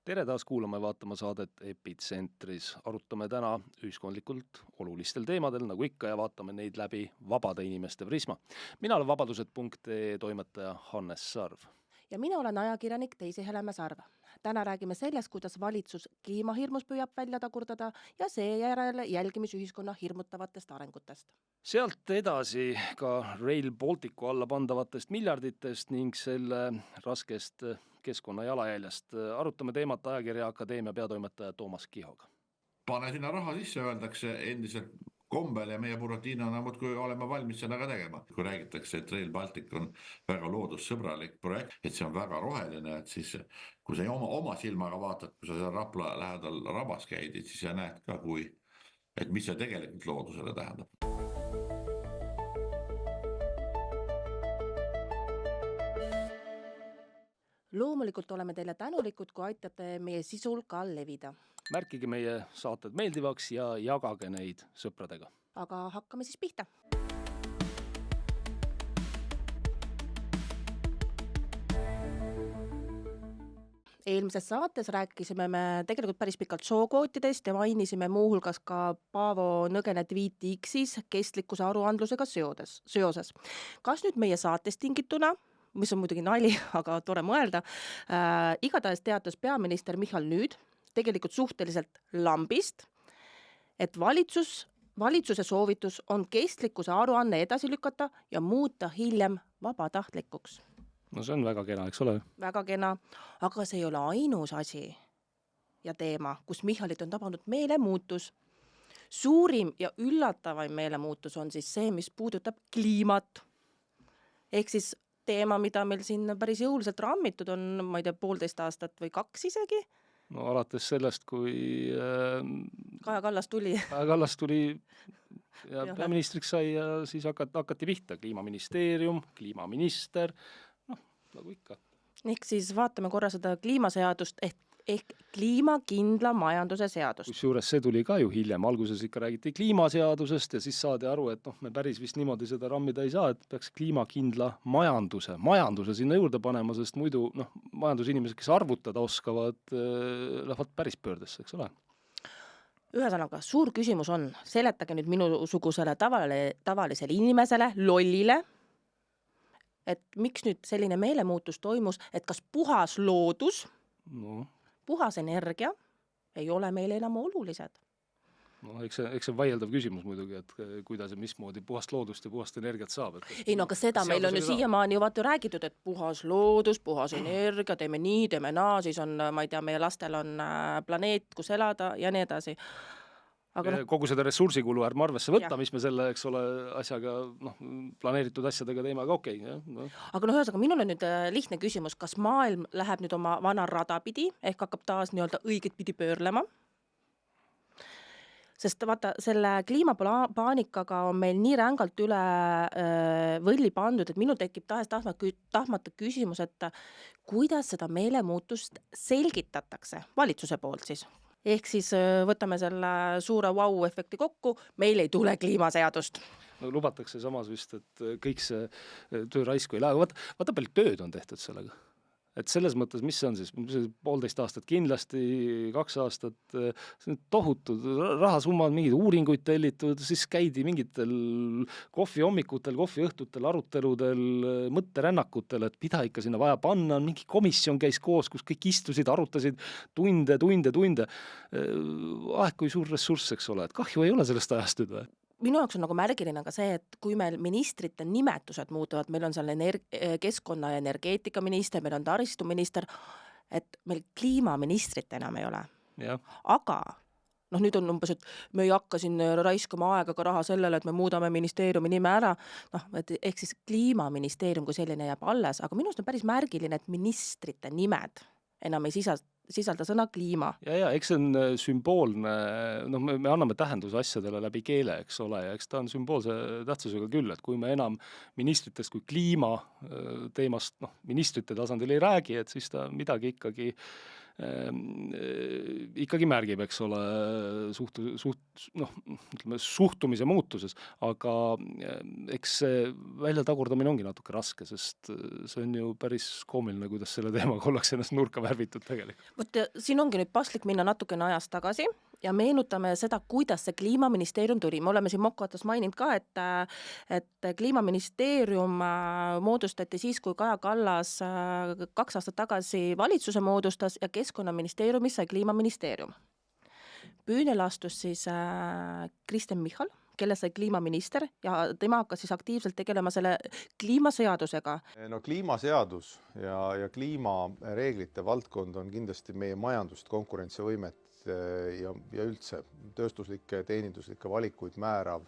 Tere taas kuulama ja vaatama saadet Epitsentris. Arutame täna ühiskondlikult olulistel teemadel, nagu ikka, ja vaatame neid läbi vabade inimeste prisma. Mina olen vabadused.ee toimetaja Hannes Sarv. Ja mina olen ajakirjanik Teisi Heleme Sarv. Täna räägime sellest, kuidas valitsus kliimahirmus püüab välja tagurdada ja seejärel jälgimisühiskonna hirmutavatest arengutest. Sealt edasi ka Rail Balticu alla pandavatest miljarditest ning selle raskest keskkonna jalajäljest. Arutame teemat ajakirja Akadeemia peatoimetaja Toomas Kihoga. Pane sinna raha sisse, öeldakse endiselt kombel ja meie Buratiinona muudkui oleme valmis seda ka tegema. Kui räägitakse, et Rail Baltic on väga loodussõbralik projekt, et see on väga roheline, et siis kui sa oma silmaga vaatad, kui sa seal Rapla lähedal rabas käid, siis sa näed ka, et mis see tegelikult loodusele tähendab. Loomulikult oleme teile tänulikud, kui aitate meie sisul ka levida. Märkige meie saated meeldivaks ja jagage neid sõpradega. Aga hakkame siis pihta. Eelmises saates rääkisime me tegelikult päris pikalt sookvootidest ja mainisime muuhulgas ka Paavo Nõgene tweeti X-is kestlikkuse aruandlusega seoses. Kas nüüd meie saatest tingituna, mis on muidugi nali, aga tore mõelda, igatahes teatas peaminister Michal nüüd tegelikult suhteliselt lambist, et valitsuse soovitus on kestlikkuse aruanne edasi lükata ja muuta hiljem vabatahtlikuks. No see on väga kena, eks ole? Väga kena, aga see ei ole ainus asi ja teema, kus Michalit on tabanud meelemuutus. Suurim ja üllatavaim meelemuutus on siis see, mis puudutab kliimat. Ehk siis teema, mida meil siin päris jõuliselt rammitud on, ma ei tea, 1,5 aastat või 2 isegi. No alates sellest, kui Kaja Kallas tuli ja peaministriks sai ja siis hakati pihta kliimaministeerium, kliimaminister, nagu ikka. Ehk siis vaatame korra seda kliimaseadust ehk kliimakindla majanduse seadust. Kusjuures see tuli ka ju hiljem, alguses ikka räägiti kliimaseadusest ja siis saadi aru, et me päris vist niimoodi seda rammida ei saa, et peaks kliimakindla majanduse sinna juurde panema, sest muidu majandusinimesed, kes arvutada oskavad, lähevad päris pöördesse, eks ole? Ühesõnaga, suur küsimus on, seletage nüüd minusugusele tavalisele inimesele, lollile, et miks nüüd selline meelemuutus toimus, et kas puhas loodus, puhas energia ei ole meile enam olulised. Eks see vaieldav küsimus muidugi, et kuidas ja mismoodi puhast loodust ja puhast energiat saab. Ei, aga seda meil on ju siiamaani ju vaata räägitud, et puhas loodus, puhas energia, teeme nii, teeme naa, siis on, ma ei tea, meie lastel on planeet, kus elada ja nii edasi. Aga kogu seda ressursikulu ärme arvesse võtta, mis me selle, eks ole, asjaga, planeeritud asjadega teeme, aga okei. Aga ühesõnaga, minul on nüüd lihtne küsimus, kas maailm läheb nüüd oma vana rada pidi, ehk hakkab taas nii-öelda õiget pidi pöörlema? Sest vaata, selle kliimapaanikaga on meil nii rängalt üle võlli pandud, et minul tekib tahtmata küsimus, et kuidas seda meelemuutust selgitatakse valitsuse poolt siis? Ehk siis võtame selle suure wow-efekti kokku, meil ei tule kliimaseadust. No lubatakse samas vist, et kõik see töö raisku ei lähe. Vaata palju tööd on tehtud sellega. Et selles mõttes, mis see on siis? 1,5 aastat kindlasti, 2 aastat, see on tohutud rahasummad, mingid uuringuid tellitud, siis käidi mingitel kohvihommikutel, kohviõhtutel, aruteludel, mõtterännakutel, et mida ikka sinna vaja panna, mingi komisjon käis koos, kus kõik istusid, arutasid tunde. Kui suur ressurss, eks ole, et kahju ei ole sellest ajast nüüd või? Minu jaoks on nagu märgiline ka see, et kui meil ministrite nimetused muutuvad, meil on seal keskkonna- ja energeetikaminister, meil on taristuminister, et meil kliimaministrit enam ei ole. Ja. Aga nüüd on umbes, et me ei hakka siin raiskama aega ka raha sellele, et me muudame ministeeriumi nime ära, ehk siis kliimaministeerium kui selline jääb alles, aga minust on päris märgiline, et ministrite nimed enam ei sisalda sõna kliima. Ja, eks see on sümboolne, me anname tähenduse asjadele läbi keele, eks ole, ja eks ta on sümboolse tähtsusega küll, et kui me enam ministritest kui kliima teemast ministrite tasandil ei räägi, et siis ta midagi ikkagi märgib, eks ole, suhtumise muutuses, aga eks see väljatagurdamine ongi natuke raske, sest see on ju päris koomiline, kuidas selle teemaga ollakse ennast nurka värvitud tegelikult. Vot siin ongi nüüd paslik minna natukene ajas tagasi ja meenutame seda, kuidas see Kliimaministeerium tuli. Me oleme siin Mokvatas maininud ka, et Kliimaministeerium moodustati siis, kui Kaja Kallas 2 aastat tagasi valitsuse moodustas ja Keskkonnaministeeriumis sai Kliimaministeerium. Püünele astus siis Kristen Michal, kelle sai kliimaminister ja tema hakkas siis aktiivselt tegelema selle kliimaseadusega. No kliimaseadus ja kliimareeglite valdkond on kindlasti meie majandust, konkurentsivõimet ja üldse tööstuslikke, teeninduslikke valikuid määrav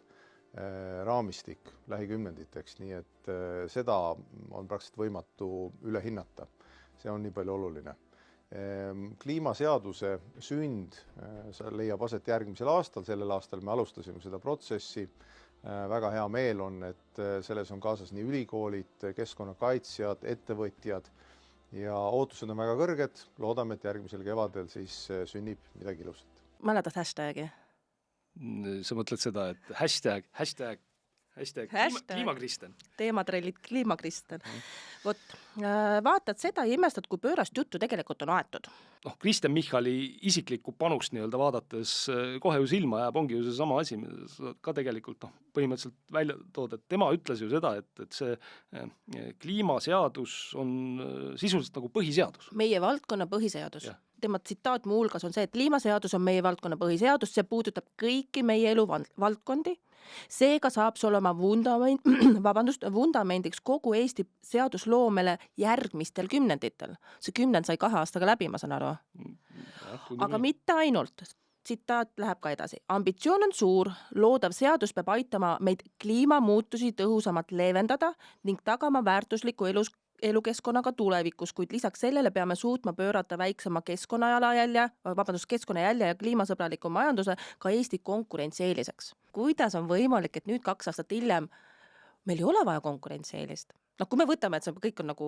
raamistik lähikümnenditeks, nii et seda on praktiliselt võimatu üle hinnata. See on nii palju oluline. Kliimaseaduse sünd leiab aset järgmisel aastal, sellel aastal me alustasime seda protsessi. Väga hea meel on, et selles on kaasas nii ülikoolid, keskkonnakaitsjad, ettevõtjad ja ootused on väga kõrged. Loodame, et järgmisel kevadel siis sünnib midagi ilusat. Mäletad hashtagi? Sa mõtled seda, et hashtag kliimakristen. Teematrellid kliimakristen. Vot, vaatad seda ja imestad, kui pöörast juttu tegelikult on aetud. Kristen Michali isiklikku panust nii-öelda vaadates kohe ju silma jääb, ongi ju see sama asi, mida sa ka tegelikult põhimõtteliselt välja tood, et tema ütles ju seda, et see kliimaseadus on sisuliselt nagu põhiseadus. Meie valdkonna põhiseadus. Ja. Tema tsitaat muu hulgas on see, et kliimaseadus on meie valdkonna põhiseadus, see puudutab kõiki meie elu valdkondi. Seega saab see olema vundamendiks kogu Eesti seadusloomele järgmistel kümnenditel. See 10 sai 2 aastaga läbi, ma saan aru. Aga mitte ainult. Tsitaat läheb ka edasi. Ambitsioon on suur, loodav seadus peab aitama meid kliimamuutusi tõhusamalt leevendada ning tagama väärtusliku elukeskkonnaga tulevikus, kuid lisaks sellele peame suutma pöörata väiksema keskkonnajälje ja kliimasõbraliku majanduse ka Eesti konkurentsieeliseks. Kuidas on võimalik, et nüüd 2 aastat hiljem meil ei ole vaja konkurentsieelist? Kui me võtame, et see kõik on nagu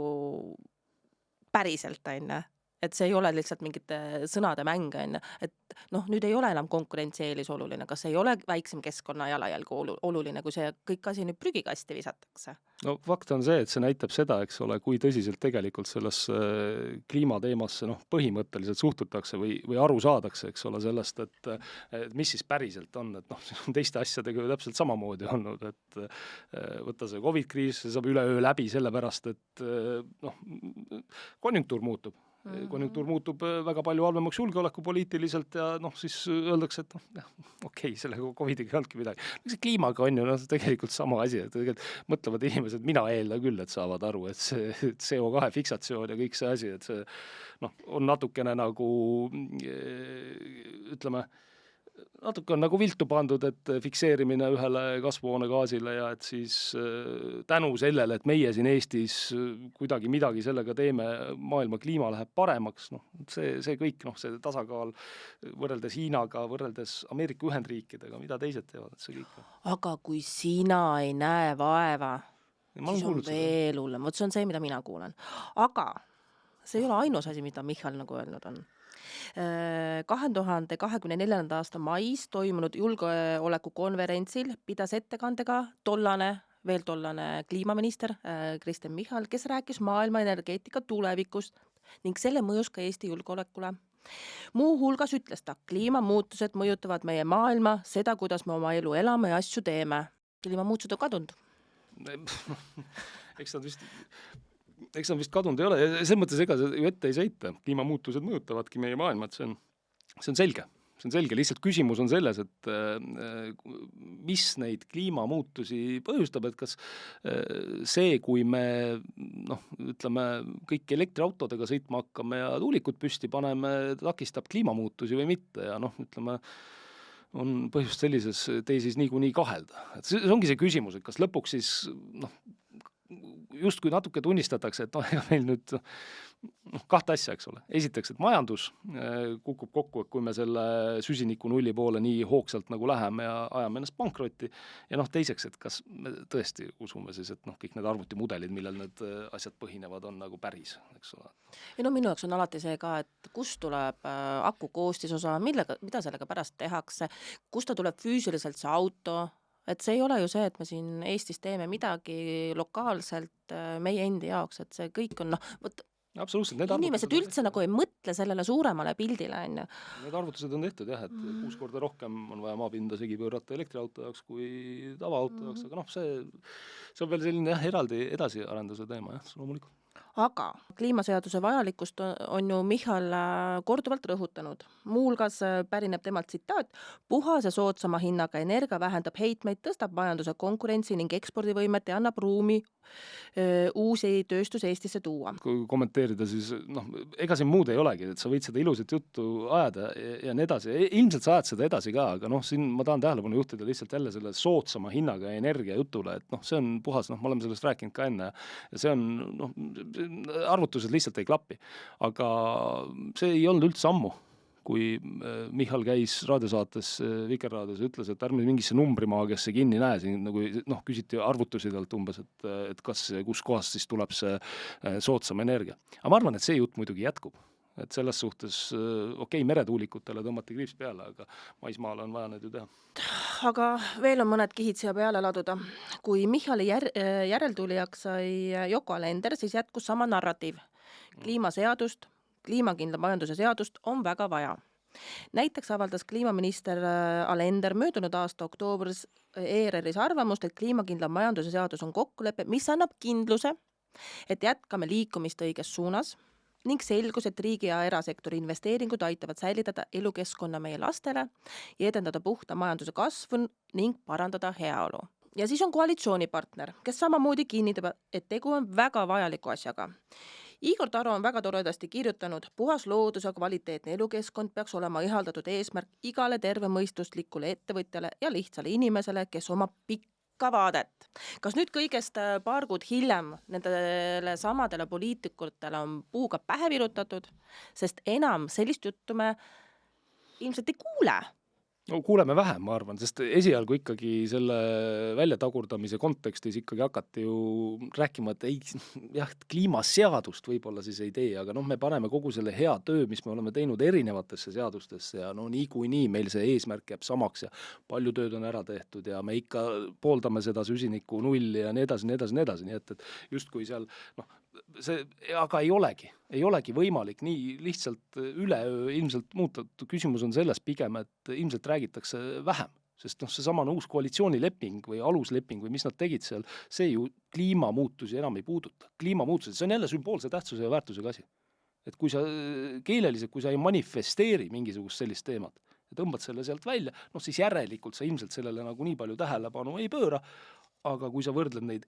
päriselt, et see ei ole lihtsalt mingite sõnade mäng, et nüüd ei ole enam konkurentsieelis oluline, kas ei ole väiksem keskkonna jalajälg oluline, kui see kõik asi nüüd prügikasti visatakse? Fakt on see, et see näitab seda, eks ole, kui tõsiselt tegelikult sellesse kliimateemasse põhimõtteliselt suhtutakse või aru saadakse, eks ole, sellest, et mis siis päriselt on, et teiste asjadega ju täpselt samamoodi olnud, et võtta see COVID-kriis, see saab üleöö läbi sellepärast, et konjunktuur muutub. Konjunktuur muutub väga palju halvemaks julgeolekupoliitiliselt ja siis öeldakse, et okei, sellega COVID-iga ei olnudki midagi. See kliimaga on ju tegelikult sama asi, et tegelikult mõtlevad inimesed, mina eeldan küll, et saavad aru, et see CO2 fiksatsioon ja kõik see asi, et see on natukene nagu, ütleme, natuke on nagu viltu pandud, et fikseerimine ühele kasvuhoonegaasile ja et siis tänu sellele, et meie siin Eestis kuidagi midagi sellega teeme, maailma kliima läheb paremaks, see kõik, see tasakaal võrreldes Hiinaga, võrreldes Ameerika Ühendriikidega, mida teised teevad, et see kõik. Aga kui sina ei näe vaeva, siis on veel hullem. Vot see on see, mida mina kuulen. Aga see ei ole ainus asi, mida Michal nagu öelnud on. 2024. aasta mais toimunud julgeolekukonverentsil pidas ettekandega tollane kliimaminister Kristen Michal, kes rääkis maailma energeetika tulevikust ning selle mõjus ka Eesti julgeolekule. Muu hulgas ütles ta, kliimamuutused mõjutavad meie maailma, seda, kuidas me oma elu elame ja asju teeme. Kliimamuutused on kadunud. Eks nad vist kadunud ei ole ja selles mõttes ega ju ette ei seita. Kliimamuutused mõjutavadki meie maailma, et see on selge. See on selge, lihtsalt küsimus on selles, et mis neid kliimamuutusi põhjustab, et kas see, kui me ütleme, kõik elektriautodega sõitma hakkame ja tuulikud püsti paneme, takistab kliimamuutusi või mitte ja ütleme, on põhjust sellises teisis niikuinii kahelda. Et see ongi see küsimus, et kas lõpuks siis justkui natuke tunnistatakse, et ega meil nüüd kahte asja, eks ole. Esiteks, et majandus kukub kokku, et kui me selle süsiniku nulli poole nii hoogsalt nagu läheme ja ajame ennast pankrotti, ja teiseks, et kas me tõesti usume siis, et kõik need arvutimudelid, millel need asjad põhinevad, on nagu päris, eks ole. Ja minu jaoks on alati see ka, et kust tuleb aku koostisosa, mida sellega pärast tehakse, kust ta tuleb füüsiliselt see auto, et see ei ole ju see, et me siin Eestis teeme midagi lokaalselt meie endi jaoks, et see kõik on, Absoluutselt. Inimesed üldse nagu ei mõtle sellele suuremale pildile. Need arvutused on tehtud jah, et 6 korda rohkem on vaja maapinda segi pöörata elektriauto jaoks kui tavaauto jaoks, aga see on veel selline eraldi edasiarenduse teema, loomulikult. Aga kliimaseaduse vajalikkust on ju Michal korduvalt rõhutanud. Muulgas pärineb temalt tsitaat: puhas ja soodsama hinnaga energia vähendab heitmeid, tõstab majanduse konkurentsi ning ekspordivõimet ja annab ruumi uusi tööstus Eestisse tuua. Kui kommenteerida, siis ega siin muud ei olegi, et sa võid seda ilusat juttu ajada ja nii edasi. Ilmselt sa ajad seda edasi ka, aga siin ma tahan tähelepanu juhtida lihtsalt jälle selle soodsama hinnaga energia jutule, et see on puhas, me oleme sellest rääkinud ka enne ja see on, arvutused lihtsalt ei klappi. Aga see ei olnud üldse ammu, kui Michal käis raadiosaates Vikerraadios ja ütles, et ärme mingisse numbrimaagiasse kinni näe, siin nagu küsiti arvutusi talt umbes, et kus kohast siis tuleb see soodsam energia. Aga ma arvan, et see jutt muidugi jätkub. Et selles suhtes, meretuulikutele tõmmati kriips peale, aga maismaale on vaja need ju teha. Aga veel on mõned kihid siia peale laduda. Kui Michali järeltulijaks sai Yoko Alender, siis jätkus sama narratiiv. Kliimaseadust, kliimakindla majanduse seadust on väga vaja. Näiteks avaldas kliimaminister Alender möödunud aasta oktoobris ERR-is arvamust, et kliimakindla majanduse seadus on kokkulepe, mis annab kindluse, et jätkame liikumist õiges suunas ning selgus, et riigi ja erasektori investeeringud aitavad säilitada elukeskkonna meie lastele ja edendada puhta majanduse kasvu ning parandada heaolu. Ja siis on koalitsioonipartner, kes samamoodi kinnitab, et tegu on väga vajaliku asjaga. Igor Taro on väga toredasti kirjutanud: puhas loodus ja kvaliteetne elukeskkond peaks olema ihaldatud eesmärk igale tervemõistuslikule ettevõtjale ja lihtsale inimesele, kes omab pikka vaadet. Kas nüüd kõigest paar kuud hiljem nendele samadele poliitikutele on puuga pähe virutatud, sest enam sellist juttu me ilmselt ei kuule? Kuuleme vähem, ma arvan, sest esialgu ikkagi selle väljatagurdamise kontekstis ikkagi hakati ju rääkima, et kliimaseadust võib-olla siis ei tee, aga me paneme kogu selle hea töö, mis me oleme teinud erinevatesse seadustesse ja nii meil see eesmärk jääb samaks ja palju tööd on ära tehtud ja me ikka pooldame seda süsiniku nulli ja nii edasi, nii et justkui seal see, aga ei olegi võimalik nii lihtsalt üleöö ilmselt muuta. Küsimus on selles pigem, et ilmselt räägitakse vähem, sest see samane uus koalitsioonileping või alusleping või mis nad tegid seal, see ju kliimamuutusi enam ei puuduta. Kliimamuutused, see on jälle sümboolse tähtsuse ja väärtusega asi. Et kui sa keeleliselt, kui sa ei manifesteeri mingisugust sellist teemat ja tõmbad selle sealt välja, siis järelikult sa ilmselt sellele nagu nii palju tähelepanu ei pööra, aga kui sa võrdled neid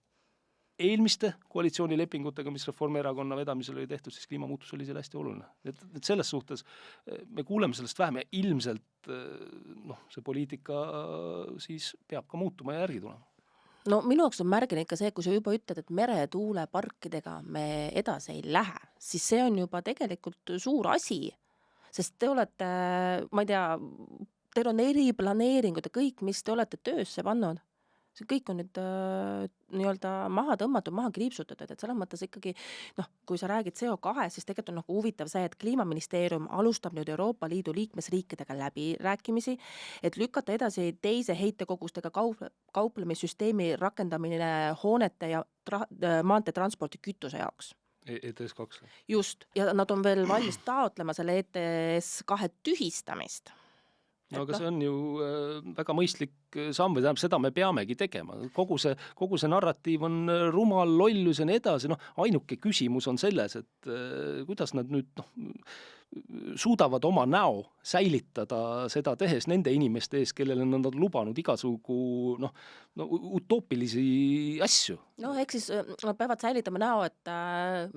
eelmiste koalitsioonilepingutega, mis Reformierakonna vedamisel oli tehtud, siis kliimamuutus oli seal hästi oluline. Et selles suhtes me kuuleme sellest vähem ja ilmselt see poliitika siis peab ka muutuma ja järgi tulema. Minu jaoks on märgine ikka see, kui sa juba ütled, et meretuuleparkidega me edasi ei lähe, siis see on juba tegelikult suur asi, sest te olete, ma ei tea, teil on eriplaneeringud ja kõik, mis te olete töösse pannud. See kõik on nüüd nii-öelda maha tõmmatud, maha kriipsutatud, et selles mõttes ikkagi, kui sa räägid CO2, siis tegelikult on huvitav see, et Kliimaministeerium alustab nüüd Euroopa Liidu liikmesriikidega läbirääkimisi, et lükata edasi teise heitekogustega kauplemissüsteemi rakendamine hoonete ja maanteetransporti kütuse jaoks. ETS2. Just, ja nad on veel valmis taotlema selle ETS2 tühistamist. Aga see on ju väga mõistlik samm või tähendab, seda me peamegi tegema. Kogu see narratiiv on rumal, lollus ja nii edasi. Ainuke küsimus on selles, et kuidas nad nüüd suudavad oma näo säilitada seda tehes nende inimeste ees, kellele nad on lubanud igasugu utoopilisi asju. Ehk siis nad peavad säilitama näo, et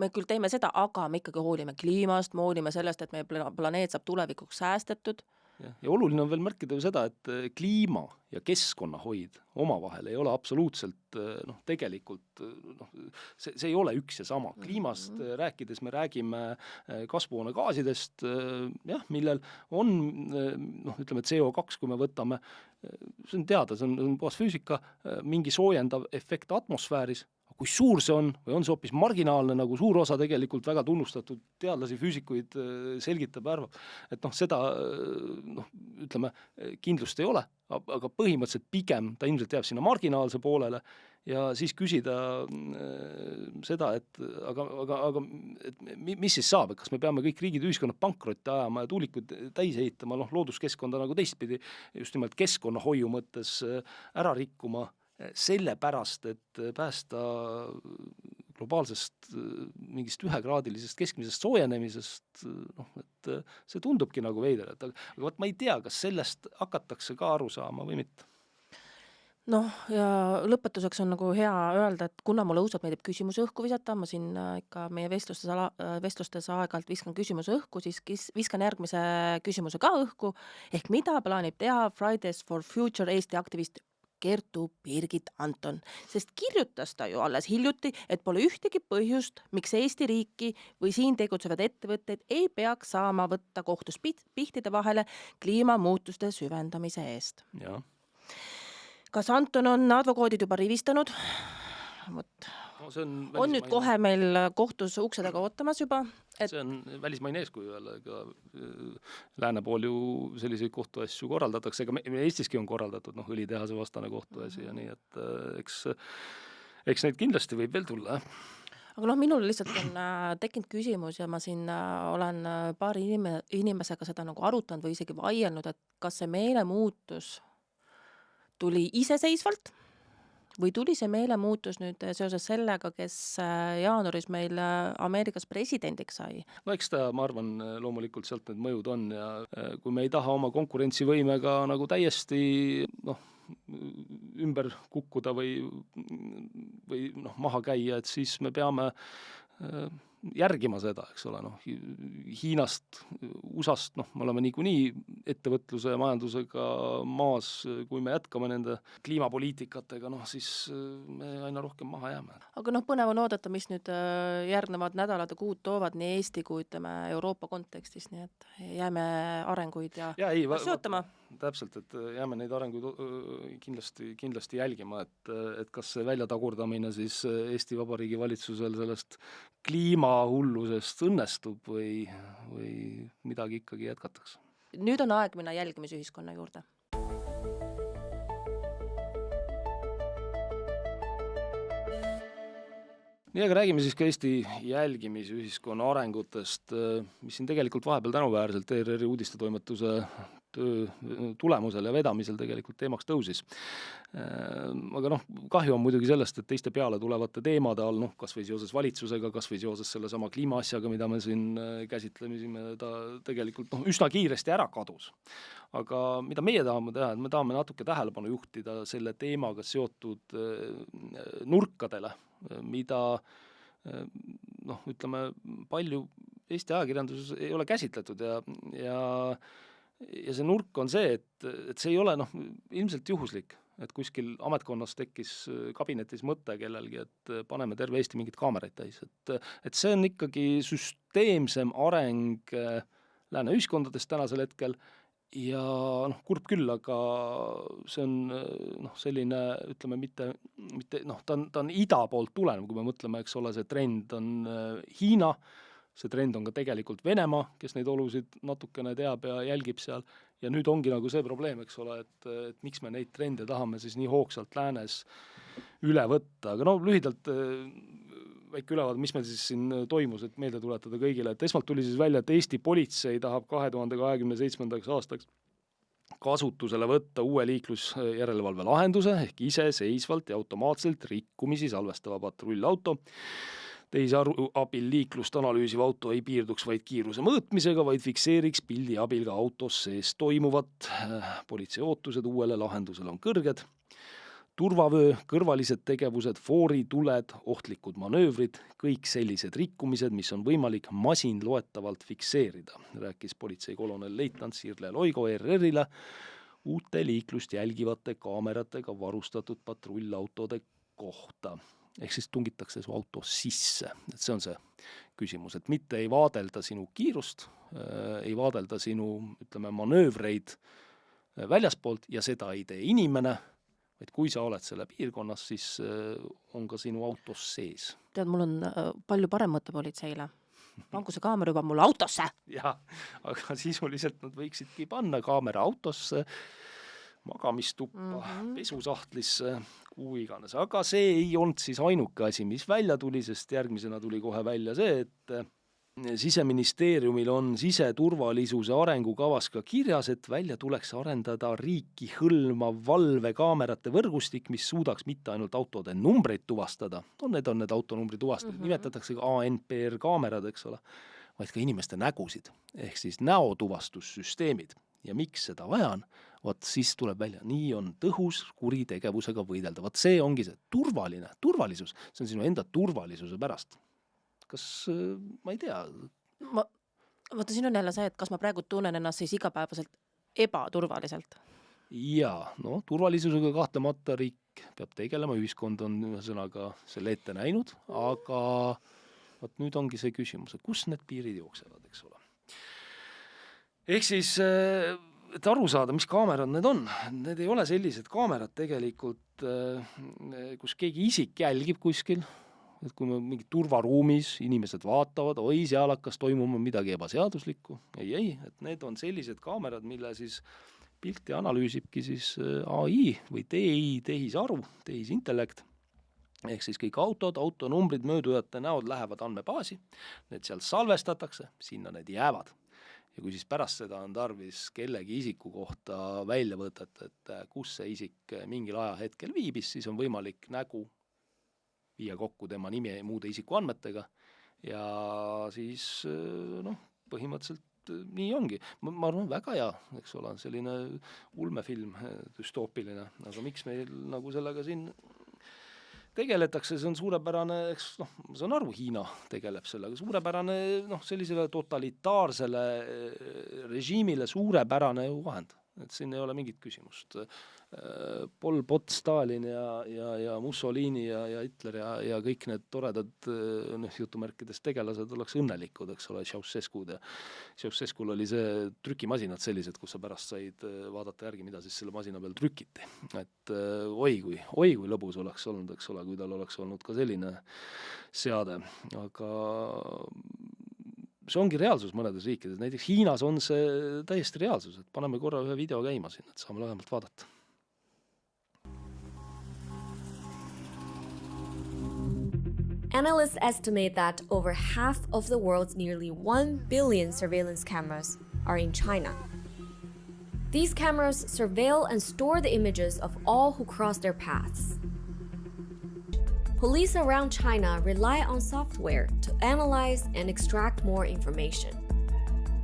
me küll teeme seda, aga me ikkagi hoolime kliimast, me hoolime sellest, et meie planeet saab tulevikuks säästetud. Ja oluline on veel märkida ju seda, et kliima ja keskkonnahoid omavahel ei ole absoluutselt tegelikult see ei ole üks ja sama. Kliimast rääkides me räägime kasvuhoonegaasidest, millel on ütleme CO2, kui me võtame, see on teada, see on puhas füüsika, mingi soojendav efekt atmosfääris. Kui suur see on või on see hoopis marginaalne, nagu suur osa tegelikult väga tunnustatud teadlasi, füüsikuid selgitab, arvab, et seda ütleme, kindlust ei ole, aga põhimõtteliselt pigem ta ilmselt jääb sinna marginaalse poolele ja siis küsida seda, et aga mis siis saab, et kas me peame kõik riigid ühiskonnad pankrotti ajama ja tuulikud täis ehitama, looduskeskkonda nagu teistpidi just nimelt keskkonnahoiu mõttes ära rikkuma, sellepärast, et päästa globaalsest mingist 1-kraadilisest keskmisest soojenemisest, et see tundubki nagu veider, aga võt ma ei tea, kas sellest hakatakse ka aru saama või mitte. Ja lõpetuseks on nagu hea öelda, et kuna mulle õudselt meeldib küsimuse õhku visata, ma siin ikka meie vestlustes aeg-ajalt viskan küsimuse õhku, siis viskan järgmise küsimuse ka õhku, ehk mida plaanib teha Fridays for Future Eesti aktivist Kertu Birgit Anton, sest kirjutas ta ju alles hiljuti, et pole ühtegi põhjust, miks Eesti riiki või siin tegutsevad ettevõtteid ei peaks saama võtta kohtus pihtide vahele kliimamuutuste süvendamise eest. Ja. Kas Anton on advokaadid juba rivistanud? On nüüd kohe meil kohtus ukse taga ootamas juba. See on välismaine eeskuju jälle, ega lääne pool ju selliseid kohtuasju korraldatakse, ega Eestiski on korraldatud õlitehase vastane kohtuasi ja nii, et eks neid kindlasti võib veel tulla. Aga minul lihtsalt on tekkinud küsimus ja ma siin olen paari inimesega seda nagu arutanud või isegi vaielnud, et kas see meelemuutus tuli iseseisvalt või tuli see meelemuutus nüüd seoses sellega, kes jaanuaris meil Ameerikas presidendiks sai? Eks ta, ma arvan, loomulikult sealt need mõjud on ja kui me ei taha oma konkurentsivõimega nagu täiesti ümber kukkuda või maha käia, et siis me peame järgima seda, eks ole, Hiinast, USAst, me oleme niikuinii ettevõtluse ja majandusega maas, kui me jätkame nende kliimapoliitikatega, siis me aina rohkem maha jääme. Aga põnev on oodata, mis nüüd järgnevad nädalad ja kuud toovad nii Eesti kui Euroopa kontekstis, nii et jääme arenguid ja ootama. Täpselt, et jääme neid arenguid kindlasti jälgima, et kas see väljatagurdamine siis Eesti Vabariigi valitsusel sellest kliimahullusest õnnestub või midagi ikkagi jätkatakse. Nüüd on aeg minna jälgimisühiskonna juurde. Nii, aga räägime siis ka Eesti jälgimisühiskonna arengutest, mis siin tegelikult vahepeal tänuväärselt ERR-i uudistetoimetuse töö tulemusel ja vedamisel tegelikult teemaks tõusis. Aga kahju on muidugi sellest, et teiste peale tulevate teemade all, kas või seoses valitsusega, kas või seoses selle sama kliimaasjaga, mida me siin käsitlemisime, ta tegelikult üsna kiiresti ära kadus. Aga mida meie tahame teha, et me tahame natuke tähelepanu juhtida selle teemaga seotud nurkadele, mida ütleme, palju Eesti ajakirjanduses ei ole käsitletud ja see nurk on see, et see ei ole ilmselt juhuslik, et kuskil ametkonnas tekkis kabinetis mõte kellelgi, et paneme terve Eesti mingit kaameraid täis. Et see on ikkagi süsteemsem areng lääne ühiskondades tänasel hetkel ja kurb küll, aga see on selline, ütleme, mitte ta on ida poolt tulenev, kui me mõtleme, eks ole, see trend on Hiina, see trend on ka tegelikult Venemaa, kes neid olusid natukene teab ja jälgib seal ja nüüd ongi nagu see probleem, eks ole, et miks me neid trende tahame siis nii hoogsalt läänes üle võtta, aga lühidalt väike ülevaade, mis meil siis siin toimus, et meelde tuletada kõigile, et esmalt tuli siis välja, et Eesti politsei tahab 2027. aastaks kasutusele võtta uue liiklusjärelevalve lahenduse ehk iseseisvalt ja automaatselt rikkumisi salvestava patrullauto. Teise abil liiklust analüüsiv auto ei piirduks vaid kiiruse mõõtmisega, vaid fikseeriks pildi abil ka autos sees toimuvat. Politsei ootused uuele lahendusele on kõrged. turvavöö, kõrvalised tegevused, foorituled, ohtlikud manöövrid, kõik sellised rikkumised, mis on võimalik masinloetavalt fikseerida, rääkis politseikolonel leitnant Sirle Loigo ERR-ile uute liiklust jälgivate kaameratega varustatud patrullautode kohta. Ehk siis tungitakse su auto sisse, et see on see küsimus, et mitte ei vaadelda sinu kiirust, ei vaadelda sinu, ütleme, manöövreid väljaspoolt ja seda ei tee inimene, et kui sa oled selle piirkonnas, siis on ka sinu autos sees. Tead, mul on palju parem mõte politseile. Pangu see kaamera juba mulle autosse. Jah, aga sisuliselt nad võiksidki panna kaamera autosse, magamistuppa, pesusahtlisse, kuhu iganes. Aga see ei olnud siis ainuke asi, mis välja tuli, sest järgmisena tuli kohe välja see, et Siseministeeriumil on siseturvalisuse arengukavas ka kirjas, et välja tuleks arendada riiki hõlmav valvekaamerate võrgustik, mis suudaks mitte ainult autode numbreid tuvastada, need on need autonumbri tuvastajad, nimetatakse ka ANPR kaamerad, eks ole, vaid ka inimeste nägusid, ehk siis näotuvastussüsteemid. Ja miks seda vaja on? Vot siis tuleb välja, nii on tõhus kuritegevusega võidelda. Vot see ongi see turvalisus, see on sinu enda turvalisuse pärast. Kas, ma ei tea. Vaata, siin on jälle see, et kas ma praegu tunnen ennast siis igapäevaselt ebaturvaliselt? Jaa, no turvalisusega kahtlemata riik peab tegelema, ühiskond on ühesõnaga selle ette näinud, aga vot nüüd ongi see küsimus, kus need piirid jooksevad, eks ole. Ehk siis, et aru saada, mis kaamerad need on, need ei ole sellised kaamerad tegelikult, kus keegi isik jälgib kuskil, et kui me mingi turvaruumis inimesed vaatavad, oi, seal hakkas toimuma midagi ebaseaduslikku. Ei, et need on sellised kaamerad, mille siis pilti analüüsibki siis AI või TI, tehisintellekt. Ehk siis kõik autod, autonumbrid, möödujate näod lähevad andmebaasi, need seal salvestatakse, sinna need jäävad. Ja kui siis pärast seda on tarvis kellegi isiku kohta välja võtata, et kus see isik mingil ajahetkel viibis, siis on võimalik nägu viia kokku tema nimi ja muude isiku andmetega ja siis põhimõtteliselt nii ongi. Ma arvan, väga hea, eks ole, selline ulmefilm, düstoopiline, aga miks meil nagu sellega siin tegeletakse, see on suurepärane, eks ma saan aru, Hiina tegeleb sellega, suurepärane sellisele totalitaarsele režiimile suurepärane vahend, et siin ei ole mingit küsimust. Pol Pot, Stalin ja Mussolini ja Hitler ja kõik need toredad jutumärkides tegelased oleks õnnelikud, eks ole, Ceausescul oli see trükimasinad sellised, kus sa pärast said vaadata järgi, mida siis selle masina peal trükiti. Et oi kui lõbus oleks olnud, eks ole, kui tal oleks olnud ka selline seade, aga see ongi reaalsus mõnedes riikides, näiteks Hiinas on see täiesti reaalsus, et paneme korra ühe video käima siin, et saame vähemalt vaadata. Analysts estimate that over half of the world's nearly 1 billion surveillance cameras are in China. These cameras surveil and store the images of all who cross their paths. Police around China rely on software to analyze and extract more information.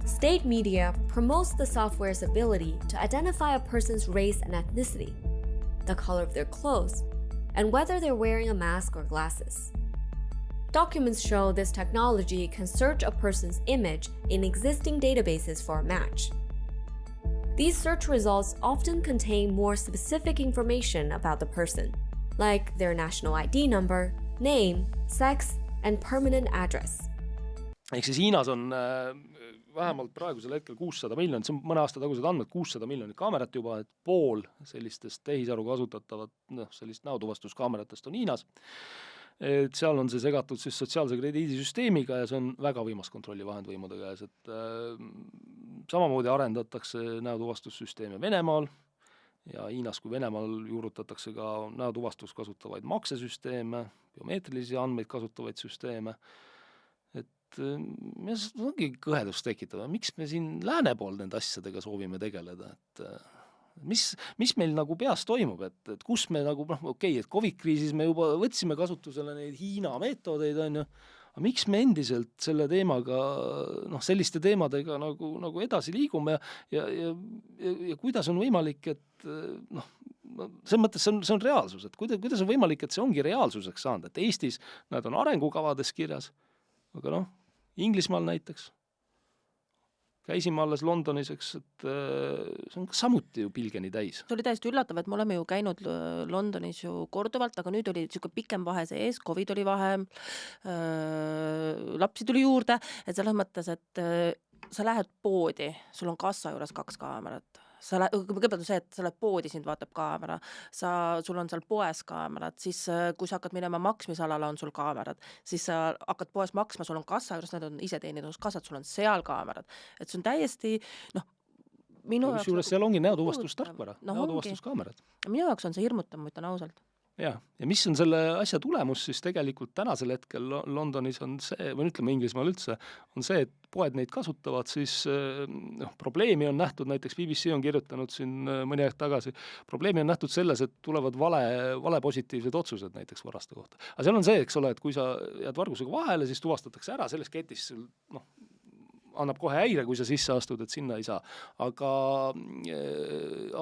State media promotes the software's ability to identify a person's race and ethnicity, the color of their clothes, and whether they're wearing a mask or glasses. Documents show this technology can search a person's image in existing databases for a match. These search results often contain more specific information about the person, like their national ID number, name, sex, and permanent address. Ehk siis Hiinas on vähemalt praegusel hetkel 600 miljonit, see on mõne aasta tagused andmed, 600 miljonit kaamerat juba, et pool sellistest tehisaru kasutatavat sellist näotuvastuskaameratest on Hiinas. Et seal on see segatud siis sotsiaalse krediidisüsteemiga ja see on väga võimas kontrollivahend võimude käes, et samamoodi arendatakse näotuvastussüsteeme Venemaal ja Hiinas kui Venemaal juurutatakse ka näotuvastus kasutavaid maksesüsteeme, biomeetrilisi andmeid kasutavaid süsteeme, et ongi kõhedust tekitada, miks me siin lääne pool nende asjadega soovime tegeleda, et mis meil nagu peas toimub, et kus me nagu, et COVID-kriisis me juba võtsime kasutusele neid Hiina meetodeid, aga miks me endiselt selle teemaga, selliste teemadega nagu edasi liigume ja kuidas on võimalik, et selles mõttes see on reaalsus, et kuidas on võimalik, et see ongi reaalsuseks saanud, et Eestis nad on arengukavades kirjas, aga noh, Inglismaal näiteks, käisime alles Londonis, eks, et see on samuti ju pilgeni täis. See oli täiesti üllatav, et me oleme ju käinud Londonis ju korduvalt, aga nüüd oli niisugune pikem vahe sees, Covid oli vahe, lapsi tuli juurde, et selles mõttes, et sa lähed poodi, sul on kassa juures 2 kaamerat. Kõigepealt on see, et sa lähed poodi, sind vaatab kaamera, sul on seal poes kaamerad, siis kui sa hakkad minema maksmisalale, on sul kaamerad, siis sa hakkad poes maksma, sul on kassa juures, need on iseteeninduskassad, sul on seal kaamerad, et see on täiesti, minu jaoks... Juures seal ongi näotuvastustarkvara, näotuvastuskaamerad. Minu jaoks on see hirmutav, ma ütlen ausalt. Ja mis on selle asja tulemus, siis tegelikult tänasel hetkel Londonis on see, või ütleme Inglismaal üldse, on see, et poed neid kasutavad, siis probleemi on nähtud, näiteks BBC on kirjutanud siin mõni aeg tagasi, probleemi on nähtud selles, et tulevad vale positiivsed otsused näiteks varaste kohta. Aga seal on see, eks ole, et kui sa jääd vargusega vahele, siis tuvastatakse ära selles ketis, annab kohe häire, kui sa sisse astud, et sinna ei saa. Aga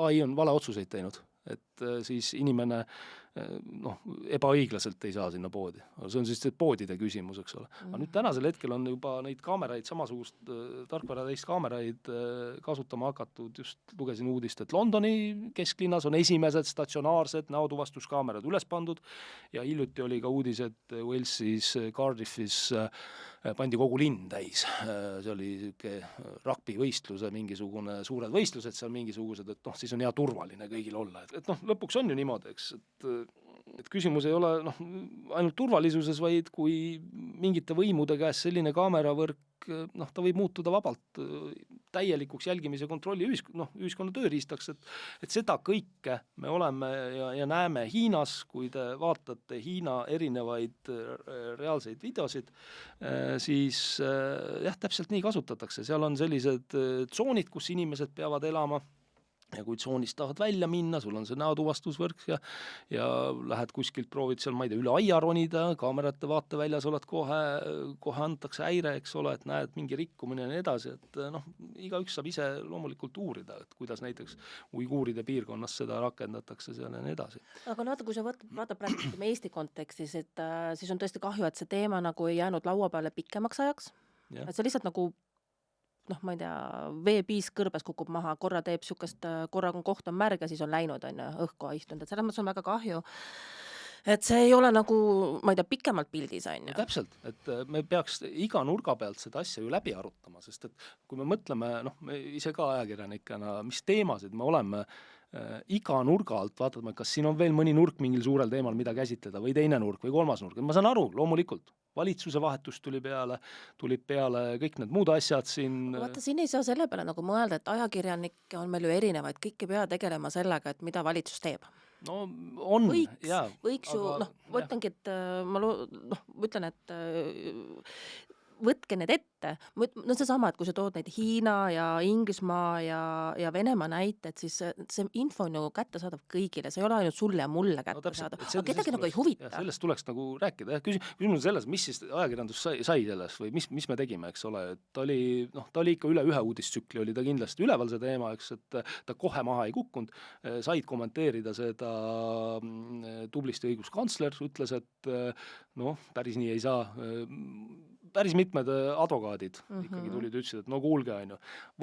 AI on vale otsuseid teinud, et siis inimene ebaõiglaselt ei saa sinna poodi. See on siis poodide küsimus, eks ole. Aga nüüd tänasel hetkel on juba neid kaameraid, samasugust tarkvara teist kaameraid kasutama hakatud, just lugesin uudist, et Londoni kesklinnas on esimesed statsionaarsed näotuvastuskaamerad üles pandud ja hiljuti oli ka uudis, et Walesis, Cardiffis pandi kogu linn täis. See oli ragbivõistluse mingisugune suured võistlused, seal mingisugused, et siis on hea turvaline kõigil olla. Et lõpuks on ju niimoodi, eks, et küsimus ei ole ainult turvalisuses, vaid kui mingite võimude käes selline kaameravõrk, ta võib muutuda vabalt täielikuks jälgimise kontrolli ühiskonna tööriistaks, et seda kõike me oleme ja näeme Hiinas, kui te vaatate Hiina erinevaid reaalseid videosid, siis täpselt nii kasutatakse. Seal on sellised tsoonid, kus inimesed peavad elama, ja kui tsoonist tahad välja minna, sul on see näotuvastusvõrk ja lähed kuskilt, proovid seal, ma ei tea, üle aia ronida, kaamerate vaateväljas oled kohe antakse häire, eks ole, et näed mingi rikkumine ja nii edasi, et igaüks saab ise loomulikult uurida, et kuidas näiteks uiguuride piirkonnas seda rakendatakse seal ja nii edasi. Aga kui sa vaatad praegu Eesti kontekstis, et siis on tõesti kahju, et see teema nagu ei jäänud laua peale pikemaks ajaks, et see lihtsalt nagu ma ei tea, veepiis kõrbes kukub maha, korra teeb siukest, korra koht on märg ja siis on läinud, õhku haistunud, et selles mõttes on väga kahju, et see ei ole nagu, ma ei tea, pikemalt pildis, Täpselt, et me peaks iga nurga pealt seda asja ju läbi arutama, sest et kui me mõtleme, me ise ka ajakirjanikena, mis teemasid me oleme iga nurga alt vaatame, kas siin on veel mõni nurk mingil suurel teemal, mida käsitleda, või teine nurk või kolmas nurk. Ma saan aru, loomulikult, valitsuse vahetus tulid peale kõik need muud asjad siin. Vaata, siin ei saa selle peale nagu mõelda, et ajakirjanikke on meil ju erinevaid, kõik ei pea tegelema sellega, et mida valitsus teeb. No on, võiks ju, ma ütlengi, et ma ütlen, et võtke need ette. Seesama, et kui sa tood neid Hiina ja Inglismaa ja Venemaa näited, siis see info on ju kättesaadav kõigile, see ei ole ainult sulle ja mulle kättesaadav. Aga kedagi nagu ei huvita. Sellest tuleks nagu rääkida. Küsimus on selles, mis siis ajakirjandus sai selles või mis me tegime, eks ole. Ta oli ikka üle ühe uudistsükli, oli ta kindlasti üleval see teema, eks, et ta kohe maha ei kukkunud. Said kommenteerida seda tublisti õiguskantsler, ütles, et päris nii ei saa. Päris mitmed advokaadid ikkagi tulid ja ütlesid, et kuulge,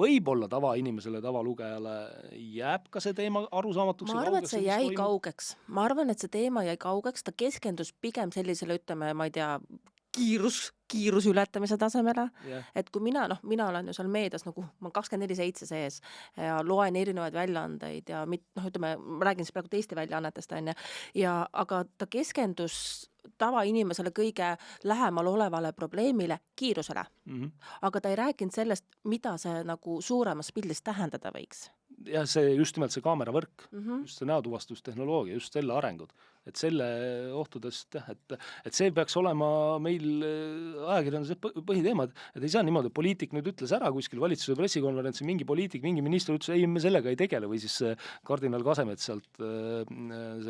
võib-olla tavainimesele, tavalugejale jääb ka see teema arusaamatuks. Ma arvan, et see jäi kaugeks. Ma arvan, et see teema jäi kaugeks. Ta keskendus pigem sellisele, ütleme, ma ei tea, kiirus ületamise tasemele. Et kui mina olen ju seal meedias, nagu ma 24/7 sees ja loen erinevaid väljaandeid ja ütleme, ma räägin siis praegu teiste väljaannetest, aga ta keskendus tavainimesele kõige lähemal olevale probleemile, kiirusele. Aga ta ei rääkinud sellest, mida see nagu suuremas pildis tähendada võiks. Ja see just nimelt see kaameravõrk, just see näotuvastustehnoloogia, just selle arengud, et selle ohtudest, et see peaks olema meil ajakirjanduse põhiteemad, et ei saa niimoodi, poliitik nüüd ütles ära kuskil valitsuse pressikonverentsi, mingi poliitik, mingi minister ütles, ei, me sellega ei tegele, või siis kardinal Kasemets sealt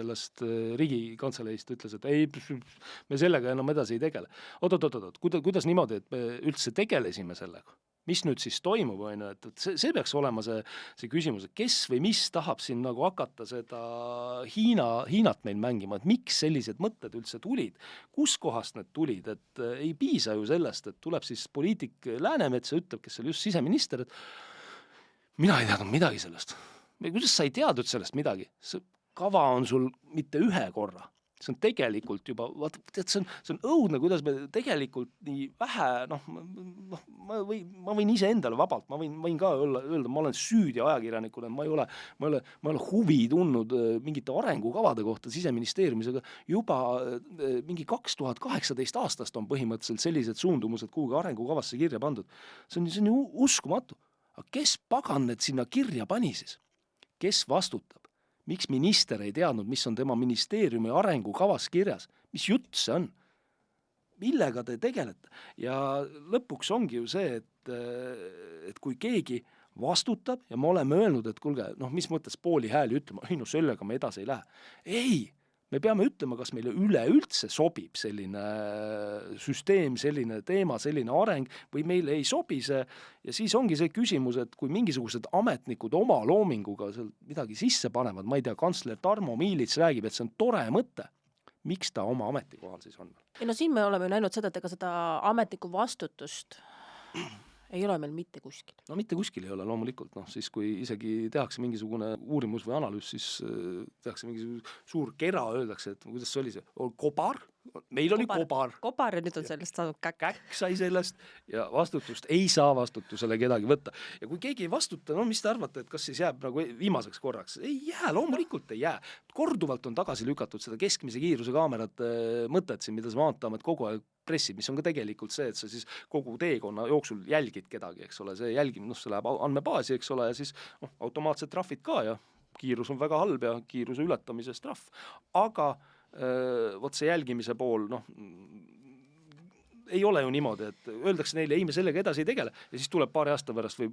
sellest riigikantseleist ütles, et ei, me sellega enam edasi ei tegele. Oot, kuidas niimoodi, et me üldse tegelesime sellega? mis nüüd siis toimub, et see peaks olema see küsimus, et kes või mis tahab siin nagu hakata seda Hiinat meil mängima, et miks sellised mõtted üldse tulid, kus kohast need tulid, et ei piisa ju sellest, et tuleb siis poliitik Läänemets ja ütleb, kes oli just siseminister, et mina ei teadnud midagi sellest. Kuidas sa ei teadnud sellest midagi? See kava on sul mitte ühe korra. See on tegelikult juba, see on õudne, kuidas me tegelikult nii vähe, ma võin ise endale vabalt, ma võin ka öelda, ma olen süüdi ajakirjanikuna, ma ei ole huvi tundnud mingite arengukavade kohta Siseministeeriumis, aga juba mingi 2018 aastast on põhimõtteliselt sellised suundumused kuhugi arengukavasse kirja pandud. See on ju uskumatu. Aga kes pagan need sinna kirja pani siis? Kes vastutab? Miks minister ei teadnud, mis on tema ministeeriumi arengukavas kirjas? Mis jutt see on? Millega te tegelete? Ja lõpuks ongi ju see, et kui keegi vastutab ja me oleme öelnud, et kuulge, mis mõttes pooli hääli ütlema, sellega me edasi ei lähe. Ei, me peame ütlema, kas meile üleüldse sobib selline süsteem, selline teema, selline areng või meile ei sobi see. Ja siis ongi see küsimus, et kui mingisugused ametnikud oma loominguga midagi sisse panevad, ma ei tea, kantsler Tarmo Miilits räägib, et see on tore mõte, miks ta oma ametikohal siis on? Siin me oleme ju näinud seda, et ega seda ametniku vastutust ei ole meil mitte kuskil. No mitte kuskil ei ole loomulikult, siis kui isegi tehakse mingisugune uurimus või analüüs, siis tehakse mingisugune suur kera, öeldakse, et kuidas see oli see, kobar, meil oli kobar. Kobar ja nüüd on sellest saanud käkk sai sellest ja vastutust ei saa vastutusele kedagi võtta. Ja kui keegi ei vastuta, mis te arvate, et kas siis jääb nagu viimaseks korraks? Ei jää, loomulikult ei jää. Korduvalt on tagasi lükatud seda keskmise kiiruse kaamerate mõtet siin, mida see Maanteeamet kogu aeg pressib, mis on ka tegelikult see, et sa siis kogu teekonna jooksul jälgid kedagi, eks ole, see jälgimine, see läheb andmebaasi, eks ole, ja siis automaatsed trahvid ka ja kiirus on väga halb ja kiiruse ületamises trahv. Aga vot see jälgimise pool, ei ole ju niimoodi, et öeldakse neile, ei me sellega edasi ei tegele ja siis tuleb paari aasta pärast või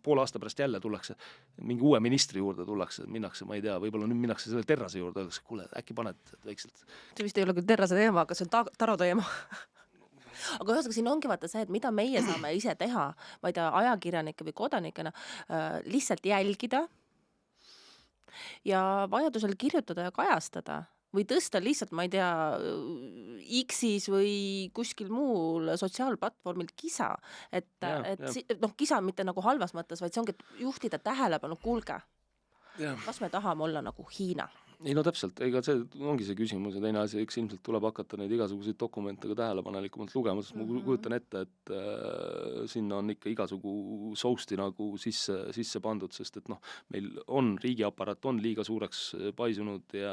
poole aasta pärast jälle tullakse, mingi uue ministri juurde tullakse, minnakse, ma ei tea, võib-olla nüüd minnakse selle Terrase juurde, öeldakse, kuule, äkki paned väikselt. See vist ei ole küll Terrase teema, aga see on Taro teema. Aga ühesõnaga siin ongi vaata see, et mida meie saame ise teha, ma ei tea, ajakirjanike või kodanikena, lihtsalt jälgida ja vajadusel kirjutada ja kajastada või tõsta lihtsalt, ma ei tea, X-is või kuskil muul sotsiaalplatvormil kisa, kisa mitte nagu halvas mõttes, vaid see ongi, et juhtida tähelepanu, kuulge, kas me tahame olla nagu Hiina? Ei täpselt, ega see ongi see küsimus ja teine asi, eks ilmselt tuleb hakata neid igasuguseid dokumente ka tähelepanelikumalt lugema, sest ma kujutan ette, et sinna on ikka igasugu sousti nagu sisse pandud, sest et meil on riigiaparaat on liiga suureks paisunud ja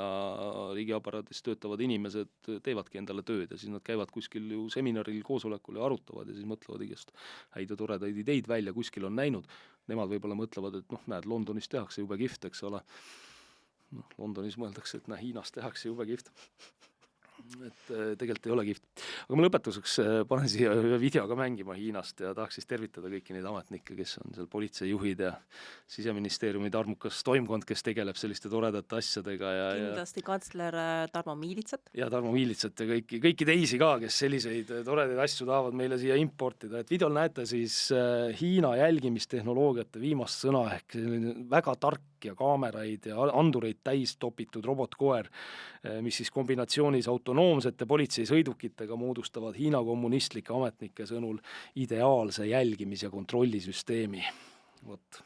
riigiaparaadis töötavad inimesed teevadki endale tööd ja siis nad käivad kuskil ju seminaril, koosolekul ja arutavad ja siis mõtlevad igast häid ja toredaid ideid välja, kuskil on näinud, nemad võib-olla mõtlevad, et näed, Londonis tehakse jube kihvt, eks ole. Londonis mõeldakse, et Hiinas tehakse jube kihvt. Et tegelikult ei ole kihvt. Aga ma lõpetuseks panen siia ühe videoga mängima Hiinast ja tahaks siis tervitada kõiki neid ametnikke, kes on seal politseijuhid ja Siseministeeriumi armukas toimkond, kes tegeleb selliste toredate asjadega. Kindlasti kantsler Tarmo Miilitsat. Ja Tarmo Miilitsat ja kõiki teisi ka, kes selliseid toredaid asju tahavad meile siia importida. Et videol näete siis Hiina jälgimistehnoloogiate viimast sõna ehk väga tark ja kaameraid ja andureid täis topitud robotkoer, mis siis kombinatsioonis autonoomsete politseisõidukitega moodustavad Hiina kommunistlike ametnike sõnul ideaalse jälgimis- ja kontrollisüsteemi. Vot.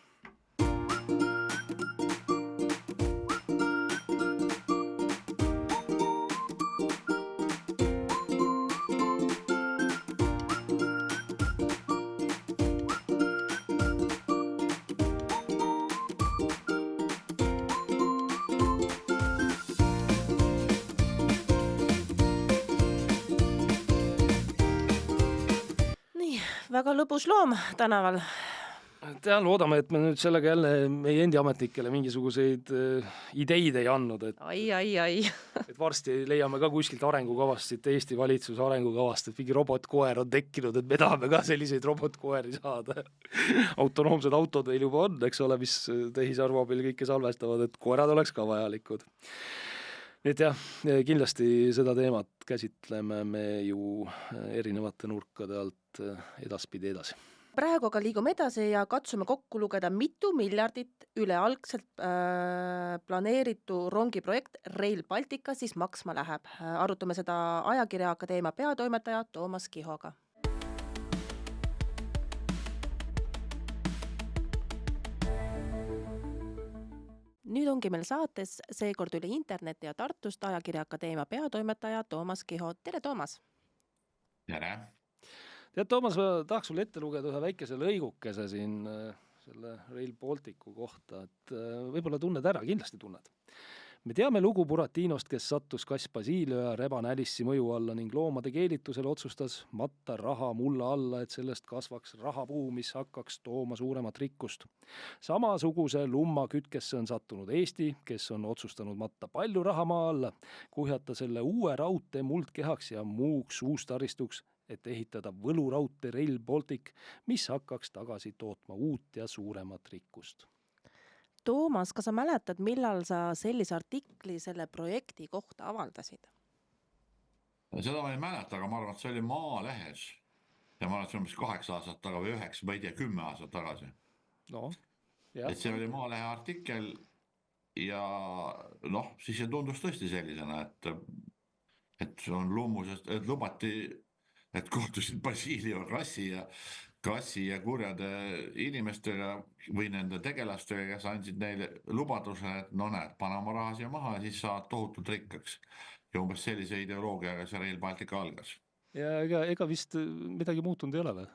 Väga lõbus loom tänaval. Loodame, et me nüüd sellega jälle meie endi ametnikele mingisuguseid ideid ei andnud. Ai. Et varsti leiame ka kuskilt arengukavast, siit Eesti valitsuse arengukavast, et mingi robotkoer on tekkinud, et me tahame ka selliseid robotkoeri saada. Autonoomsed autod meil juba on, eks ole, mis tehisaru abil kõike salvestavad, et koerad oleks ka vajalikud. Nii et jah, kindlasti seda teemat käsitleme me ju erinevate nurkade alt edaspidi edasi. praegu aga liigume edasi ja katsume kokku lugeda, mitu miljardit ülealgselt planeeritu rongiprojekt Rail Baltica siis maksma läheb. Arutame seda Ajakirja Akadeemia peatoimetaja Toomas Kihoga. Nüüd ongi meil saates seekord üle interneti ja Tartust Ajakirja Akadeemia peatoimetaja Toomas Kiho. Tere, Toomas! Tere! Tead, Toomas, ma tahaks sulle ette lugeda ühe väikese lõigukese siin selle Rail Balticu kohta, et võib-olla tunned ära, kindlasti tunned. Me teame lugu Buratinost, kes sattus kass Basilio ja rebane Alice'i mõju alla ning loomade keelitusel otsustas matta raha mulla alla, et sellest kasvaks rahapuu, mis hakkaks tooma suuremat rikkust. Samasuguse lumma kütkesse on sattunud Eesti, kes on otsustanud matta palju raha maa alla, kuhjata selle uue raudtee muldkehaks ja muuks uustaristuks, et ehitada võluraudtee Rail Baltic, mis hakkaks tagasi tootma uut ja suuremat rikkust. Toomas, kas sa mäletad, millal sa sellise artikli selle projekti kohta avaldasid? Seda ma ei mäleta, aga ma arvan, et see oli Maalehes. Ja ma arvan, et see on 8 aastat taga või 9, ma ei tea, 10 aastat tagasi. No, jah. Et see oli Maalehe artikkel ja siis see tundus tõesti sellisena, et see on loomusest, et lubati, et kohtusid Basilio kassi ja kurjade inimestega või nende tegelastega, kes andsid neile lubaduse, et näed, pane oma raha siia maha ja siis saad tohutult rikkaks. Ja umbes sellise ideoloogiaga see Rail Baltica algas. Ja ega vist midagi muutunud ei ole või?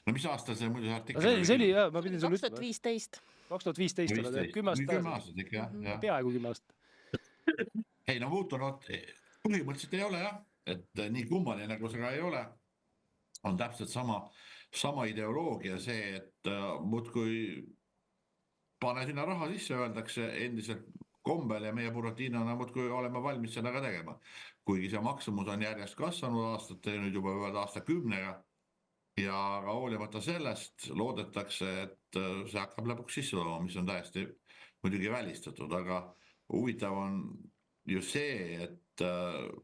No mis aastal see muidu artikkel see oli, jah, ma pidin sulle 2015. 2015 oli, 10 aastat ikka, jah. Peaaegu 10 aastat. Ei, no muutunud põhimõtteliselt ei ole, jah. Et nii kummaline, nagu seda ei ole, on täpselt sama ideoloogia see, et muudkui pane sinna raha sisse, öeldakse endiselt kombel ja meie Buratinona muudkui oleme valmis seda ka tegema. Kuigi see maksumus on järjest kasvanud aastate, nüüd juba aastakümnega ja ka hoolimata sellest loodetakse, et see hakkab lõpuks sisse tooma, mis on täiesti muidugi välistatud, aga huvitav on ju see, et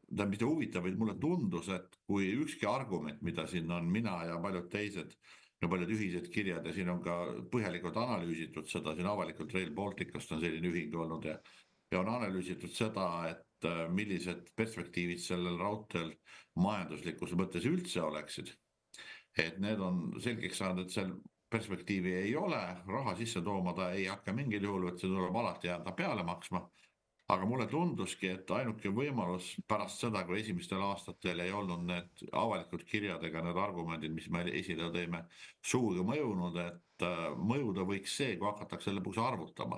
mida huvitav, et mulle tundus, et kui ükski argument, mida siin on mina ja paljud teised ja paljud ühised kirjad ja siin on ka põhjalikult analüüsitud seda, siin avalikult Rail Balticust on selline ühing olnud ja on analüüsitud seda, et millised perspektiivid sellel raudteel majanduslikus mõttes üldse oleksid. Et need on selgeks saanud, et seal perspektiivi ei ole, raha sisse tooma ta ei hakka mingil juhul, et see tuleb alati jääda peale maksma. Aga mulle tunduski, et ainuke võimalus pärast seda, kui esimestel aastatel ei olnud need avalikud kirjadega need argumendid, mis me esile tõime, suuga mõjunud, et mõjuda võiks see, kui hakatakse lõpuks arvutama.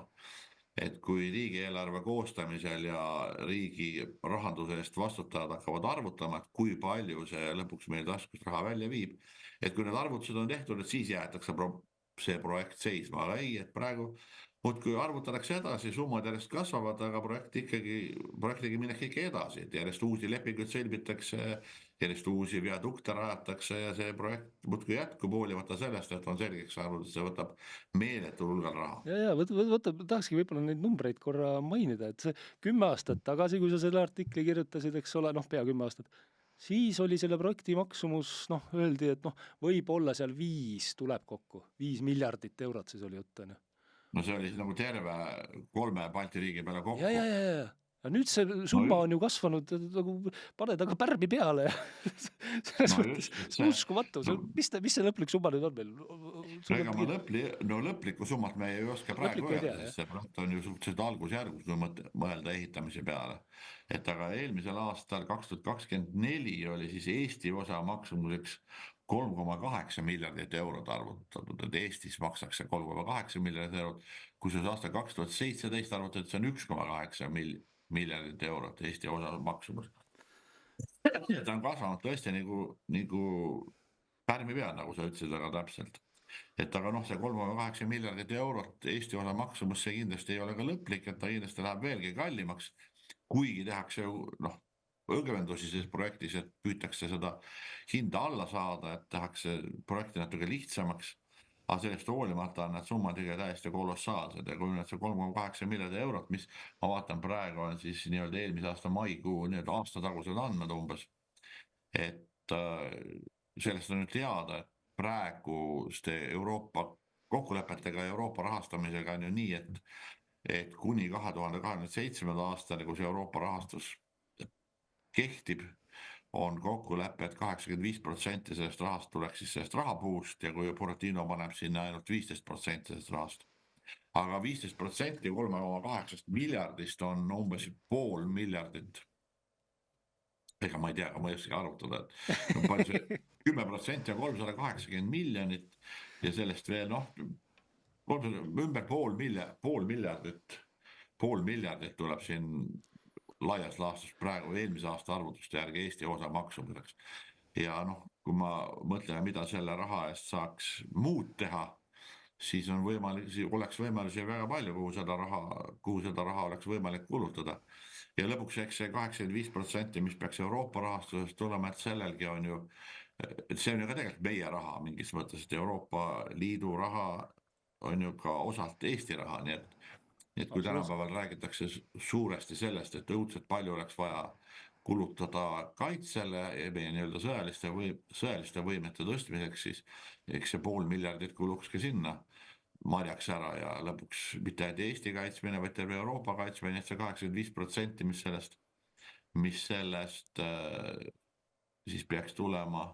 Et kui riigieelarve koostamisel ja riigi rahanduse eest vastutajad hakkavad arvutama, et kui palju see lõpuks meie taskust raha välja viib, et kui need arvutused on tehtud, et siis jäetakse see projekt seisma, aga ei, et praegu kui arvutatakse edasi, summad järjest kasvavad, aga projektiga minek ikka edasi, et järjest uusi lepinguid sõlmitakse, järjest uusi viadukte rajatakse ja see projekt muudkui jätkub hoolimata sellest, et on selgeks saanud, et see võtab meeletul hulgal raha. Ja, tahakski võib-olla neid numbreid korra mainida, et see 10 aastat tagasi, kui sa selle artikli kirjutasid, eks ole, pea 10 aastat, siis oli selle projekti maksumus, öeldi, et võib-olla seal 5 tuleb kokku, 5 miljardit eurot siis oli jutt, on ju. No see oli nagu terve 3 Balti riigi peale kokku. Ja. Ja nüüd see summa on ju kasvanud, nagu paned aga pärmi peale. Selles mõttes, see uskumatu. Mis see lõplik summa nüüd on meil? Lõplikku summat me ei oska praegu öelda, sest see projekt on ju suhteliselt algusjärgus, kui mõelda ehitamise peale. Et aga eelmisel aastal 2024 oli siis Eesti osa maksumuseks 3,8 miljardit eurot arvutatud, et Eestis makstakse 3,8 miljardit eurot, kui see aasta 2017 arvutatud, see on 1,8 miljardit eurot Eesti osa maksumus. Ta on kasvanud tõesti nagu pärmi peal, nagu sa ütlesid väga täpselt. Et aga see 3,8 miljardit eurot Eesti osa maksumus, see kindlasti ei ole ka lõplik, et ta kindlasti läheb veelgi kallimaks, kuigi tehakse õgvendusi selles projektis, et püütakse seda hinda alla saada, et tehakse projekti natuke lihtsamaks, aga sellest hoolimata on need summad ikka täiesti kolossaalsed ja kui nüüd see 3,8 miljardit eurot, mis ma vaatan praegu on siis nii-öelda eelmise aasta maikuu aastatagused andmed umbes, et sellest on nüüd teada, et praeguste Euroopa kokkulepetega Euroopa rahastamisega on ju nii, et kuni 2027. aastani, kui see Euroopa rahastus kehtib, on kokkulepe, et 85% sellest rahast tuleks siis sellest rahapuust ja kui Buratino paneb sinna ainult 15% sellest rahast. Aga 15% 3,8 miljardist on umbes pool miljardit. Ega ma ei tea, ma ei oska arvutada, et palju see 10% on 380 miljonit ja sellest veel ümber pool miljardit tuleb siin laias laastus praegu eelmise aasta arvutuste järgi Eesti osa maksumuseks. Ja kui ma mõtleme, mida selle raha eest saaks muud teha, siis oleks võimalusi väga palju, kuhu seda raha oleks võimalik kulutada. Ja lõpuks eks see 85%, mis peaks Euroopa rahastusest tulema, et sellelgi on ju, et see on ju ka tegelikult meie raha mingis mõttes, et Euroopa Liidu raha on ju ka osalt Eesti raha, nii et kui tänapäeval räägitakse suuresti sellest, et õudselt palju oleks vaja kulutada kaitsele ja meie nii-öelda sõjaliste võimete tõstmiseks, siis eks see pool miljardit kuluks ka sinna marjaks ära ja lõpuks mitte ainult Eesti kaitsmine, vaid terve Euroopa kaitsmine, et see 85%, mis sellest siis peaks tulema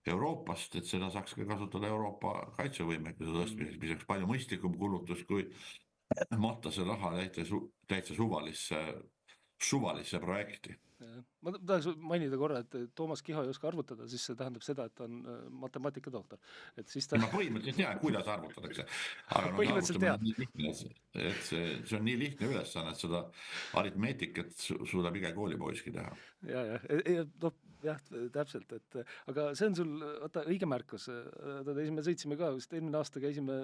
Euroopast, et seda saaks ka kasutada Euroopa kaitsevõimekuse tõstmiseks, mis oleks palju mõistlikum kulutus, kui matta see raha täitsa suvalisse projekti. Ma tahaks mainida korra, et Toomas Kiho ei oska arvutada, siis see tähendab seda, et ta on matemaatikadoktor. Et siis ta... Ma põhimõtteliselt tean, kuidas arvutatakse. Aga põhimõtteliselt tead. Et see on nii lihtne ülesanne, et seda aritmeetikat suudab iga koolipoiski teha. Jah, täpselt, et aga see on sul, õige märkus, me sõitsime ka, vist eelmine aasta käisime,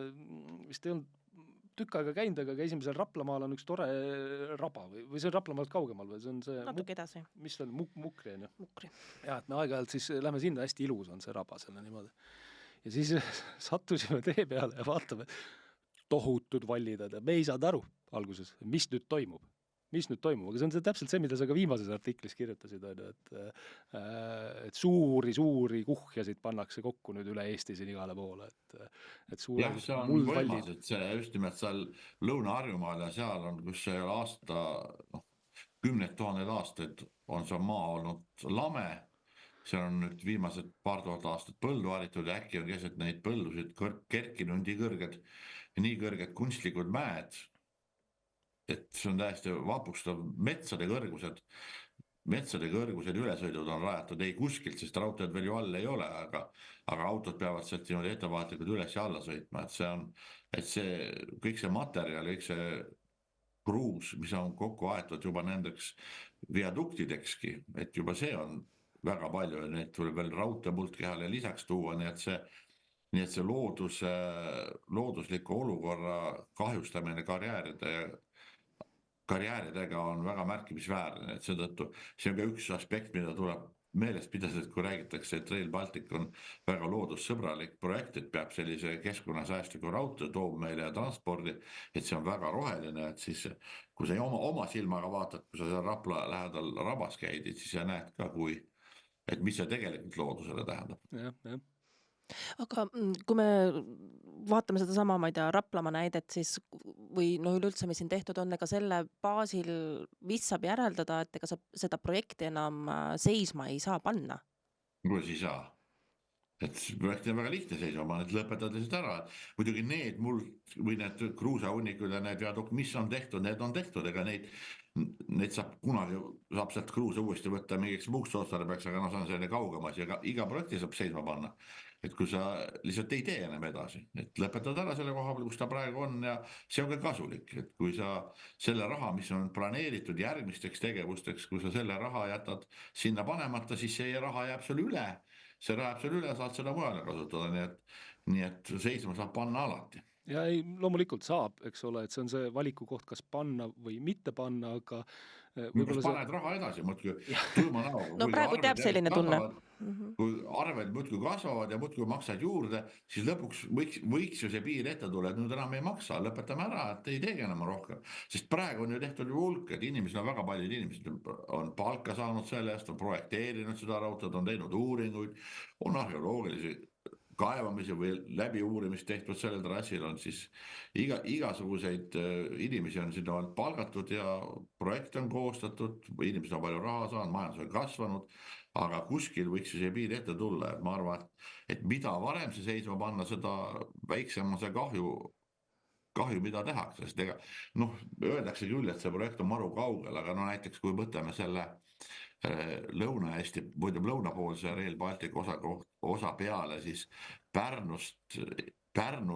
vist ei olnud tükk aega käinud, aga käisime seal Raplamaal on üks tore raba või see on Raplamaalt kaugemal või see on see natuke edasi. Mis veel, Mukri on ju? Mukri. Ja, et me aeg-ajalt siis lähme sinna, hästi ilus on see raba selle niimoodi. Ja siis sattusime tee peale ja vaatame tohutud vallidad ja me ei saanud aru alguses, mis nüüd toimub. Aga see on täpselt see, mida sa ka viimases artiklis kirjutasid, et suuri kuhjasid pannakse kokku nüüd üle Eesti siin igale poole. Et suure jah, see on võimas, et see just nimelt seal Lõuna-Harjumaal ja seal on, kus see aasta, 10 000 aastaid on see maa olnud lame, see on nüüd viimased paar tuhat aastat põldu haritud ja äkki on keset neid põldusid kerkinud nii kõrged kunstlikud mäed, et see on täiesti vapustav metsade kõrgused ülesõidud on rajatud ei kuskilt, sest raudteed veel ju all ei ole, aga autod peavad sealt niimoodi ettevaatlikult üles ja alla sõitma, et kõik see materjal, kõik see kruus, mis on kokku aetud juba nendeks viaduktidekski, et juba see on väga palju ja neid tuleb veel raudteepultkehale lisaks tuua, nii et see loodusliku olukorra kahjustamine karjääridega on väga märkimisväärne, et seetõttu see on ka üks aspekt, mida tuleb meeles pidada, et kui räägitakse, et Rail Baltic on väga loodussõbralik projekt, et peab sellise keskkonnasäästliku raudtee toob meile ja transpordi, et see on väga roheline, et siis kui sa oma silmaga vaatad, kui sa seal Rapla lähedal rabas käidid, siis sa näed ka, et mis see tegelikult loodusele tähendab. Jah. Aga kui me vaatame seda sama, ma ei tea, Raplamaa näidet, siis või üleüldse, mis siin tehtud on, ega selle baasil vist saab järeldada, et ega seda projekti enam seisma ei saa panna. Kuidas ei saa? Et projekti on väga lihtne seisma panna, et lõpetada seda ära. Muidugi need need kruusahunnikud ja need viadukt, mis on tehtud, need on tehtud, ega neid saab sealt kruuse uuesti võtta mingiks muuks otstarbeks, aga see on selline kaugem asi, aga iga projekti saab seisma panna. Et kui sa lihtsalt ei tee enam edasi, et lõpetad ära selle koha peal, kus ta praegu on ja see on ka kasulik, et kui sa selle raha, mis on planeeritud järgmisteks tegevusteks, kui sa selle raha jätad sinna panemata, siis see raha jääb sul üle, saad seda mujale kasutada, nii et seisma saab panna alati. Ja ei, loomulikult saab, eks ole, et see on see valiku koht, kas panna või mitte panna, aga kas paned raha edasi, muidugi tuima näoga. No praegu teab selline tunne. Kui arved muidugi kasvavad ja muidugi maksad juurde, siis lõpuks võiks ju see piir ette tulla, et nüüd enam ei maksa, lõpetame ära, et ei teegi enam rohkem. Sest praegu on ju tehtud ju hulk, et inimesed on väga paljud inimesed on palka saanud selle eest, on projekteerinud seda raudteed, on teinud uuringuid, on arheoloogilisi kaevamisi või läbiuurimist tehtud sellel trassil on, siis igasuguseid inimesi on sinna palgatud ja projekt on koostatud, inimesed on palju raha saanud, majandus on kasvanud, aga kuskil võiks see piir ette tulla, et ma arvan, et mida varem see seisma panna, seda väiksem on see kahju, mida tehakse, sest ega öeldakse küll, et see projekt on maru kaugel, aga näiteks kui võtame selle Lõuna-Eesti, lõunapoolse Rail Balticu osa peale, siis Pärnu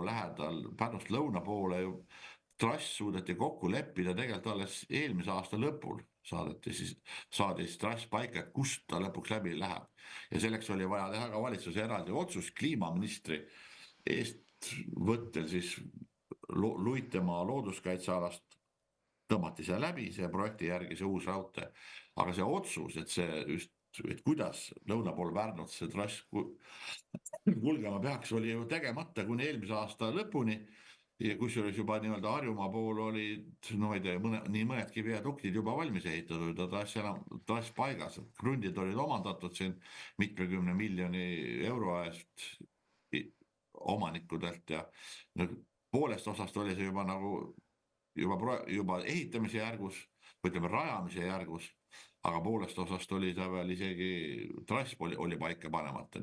lähedal, Pärnust lõuna poole ju trass suudeti kokku leppida tegelikult alles eelmise aasta lõpul saadi siis trass paika, et kust ta lõpuks läbi läheb. Ja selleks oli vaja teha ka valitsuse eraldi otsus kliimaministri eestvõttel siis Luitemaa looduskaitsealast tõmmati see läbi, see projekti järgi see uus raudtee. Aga see otsus, et kuidas lõuna pool Pärnut see trass kulgema peaks, oli ju tegemata kuni eelmise aasta lõpuni. Ja kusjuures juba nii-öelda Harjumaa pool olid, ei tea, nii mõnedki viaduktid juba valmis ehitatud ja trass paigas. Krundid olid omandatud siin 70 miljoni euro eest omanikudelt ja poolest osast oli see juba ehitamise järgus, või ütleme rajamise järgus, aga poolest osast oli see veel isegi trass oli paika panemata,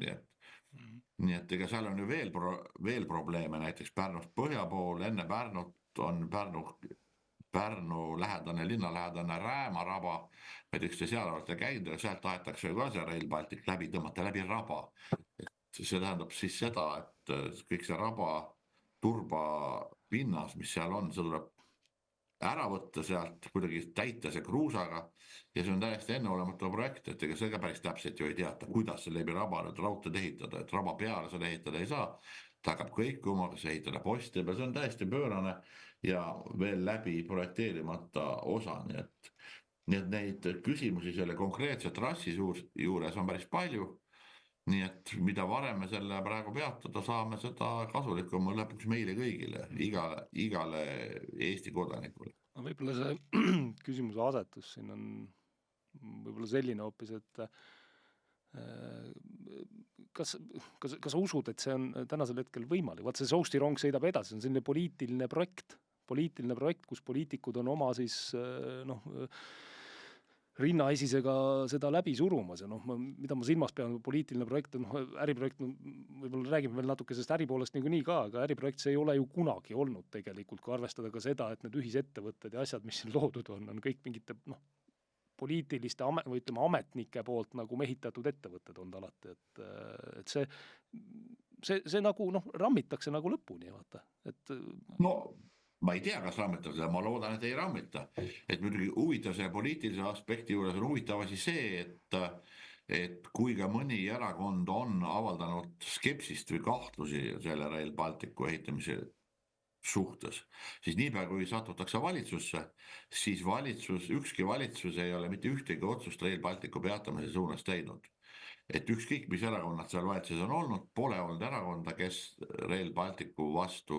nii et ega seal on ju veel probleeme, näiteks Pärnust põhja pool, enne Pärnut on Pärnu lähedane, linnalähedane Rääma-raba, näiteks te seal olete käinud ja sealt tahetakse ka see Rail Baltic läbi tõmmata läbi raba. See tähendab siis seda, et kõik see raba turba pinnas, mis seal on, see tuleb ära võtta sealt, kuidagi täita see kruusaga ja see on täiesti enneolematu projekt, et ega see ka päris täpselt ju ei teata, kuidas see läbi raba nüüd raudteed ehitada, et raba peale seda ehitada ei saa, ta hakkab kõikuma, kas ehitada posti peal, see on täiesti pöörane ja veel läbi projekteerimata osa, nii et neid küsimusi selle konkreetse trassi juures on päris palju, nii et mida varem me selle praegu peatada saame, seda kasulikum on lõpuks meile kõigile, igale Eesti kodanikule. No võib-olla see küsimuse asetus siin on võib-olla selline hoopis, et kas sa usud, et see on tänasel hetkel võimalik? Vaat see Sousti rong sõidab edasi, see on selline poliitiline projekt, kus poliitikud on oma siis rinnaesisega seda läbi surumas ja mida ma silmas pean, poliitiline projekt, äriprojekt, võib-olla räägime veel natuke sellest äripoolest niikuinii ka, aga äriprojekt see ei ole ju kunagi olnud tegelikult, kui arvestada ka seda, et need ühisettevõtted ja asjad, mis siin loodud on kõik mingite poliitiliste või ütleme ametnike poolt nagu mehitatud ettevõtted on alati, et see nagu rammitakse nagu lõpuni, vaata, et ma ei tea, kas rammitab seda, ma loodan, et ei rammita. Et muidugi huvitav selle poliitilise aspekti juures on huvitav asi see, et kui ka mõni erakond on avaldanud skepsist või kahtlusi selle Rail Balticu ehitamise suhtes, siis niipea kui satutakse valitsusse, siis ükski valitsus ei ole mitte ühtegi otsust Rail Balticu peatamise suunas teinud. Et ükskõik, mis erakonnad seal valitsuses on olnud, pole olnud erakonda, kes Rail Balticu vastu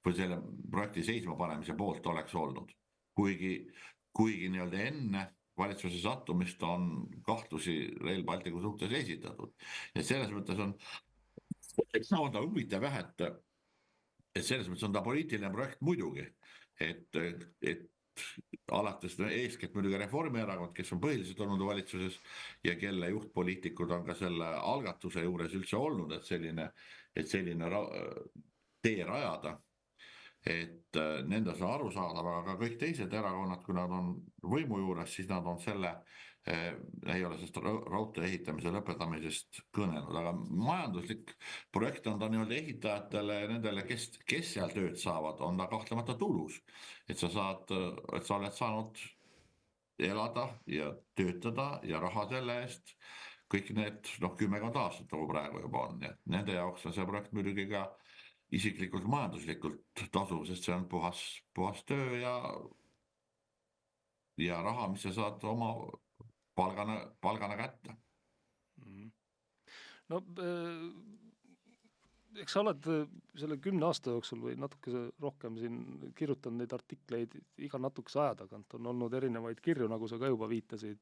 või selle projekti seisma panemise poolt oleks olnud. Kuigi nii-öelda enne valitsuse sattumist on kahtlusi Rail Balticu suhtes esitatud. Ja selles mõttes on ta huvitav vähe, et selles mõttes on ta poliitiline projekt muidugi, et alates eeskätt muidugi Reformierakond, kes on põhiliselt olnud valitsuses ja kelle juhtpoliitikud on ka selle algatuse juures üldse olnud, et selline tee rajada, et nendes on arusaadav, aga kõik teised erakonnad, kui nad on võimu juures, siis nad on ei ole sellest raudtee ehitamise lõpetamisest kõnelenud, aga majanduslik projekt on ta nii-öelda ehitajatele ja nendele, kes seal tööd saavad, on ta kahtlemata tulus, et sa oled saanud elada ja töötada ja raha selle eest kõik need 10 aastat nagu praegu juba on, ja nende jaoks on see projekt muidugi ka isiklikult majanduslikult tasuv, sest see on puhas töö ja raha, mis sa saad oma palgana kätte. No eks sa oled selle 10 aasta jooksul või natuke rohkem siin kirjutanud neid artikleid iga natukese aja tagant, on olnud erinevaid kirju, nagu sa ka juba viitasid,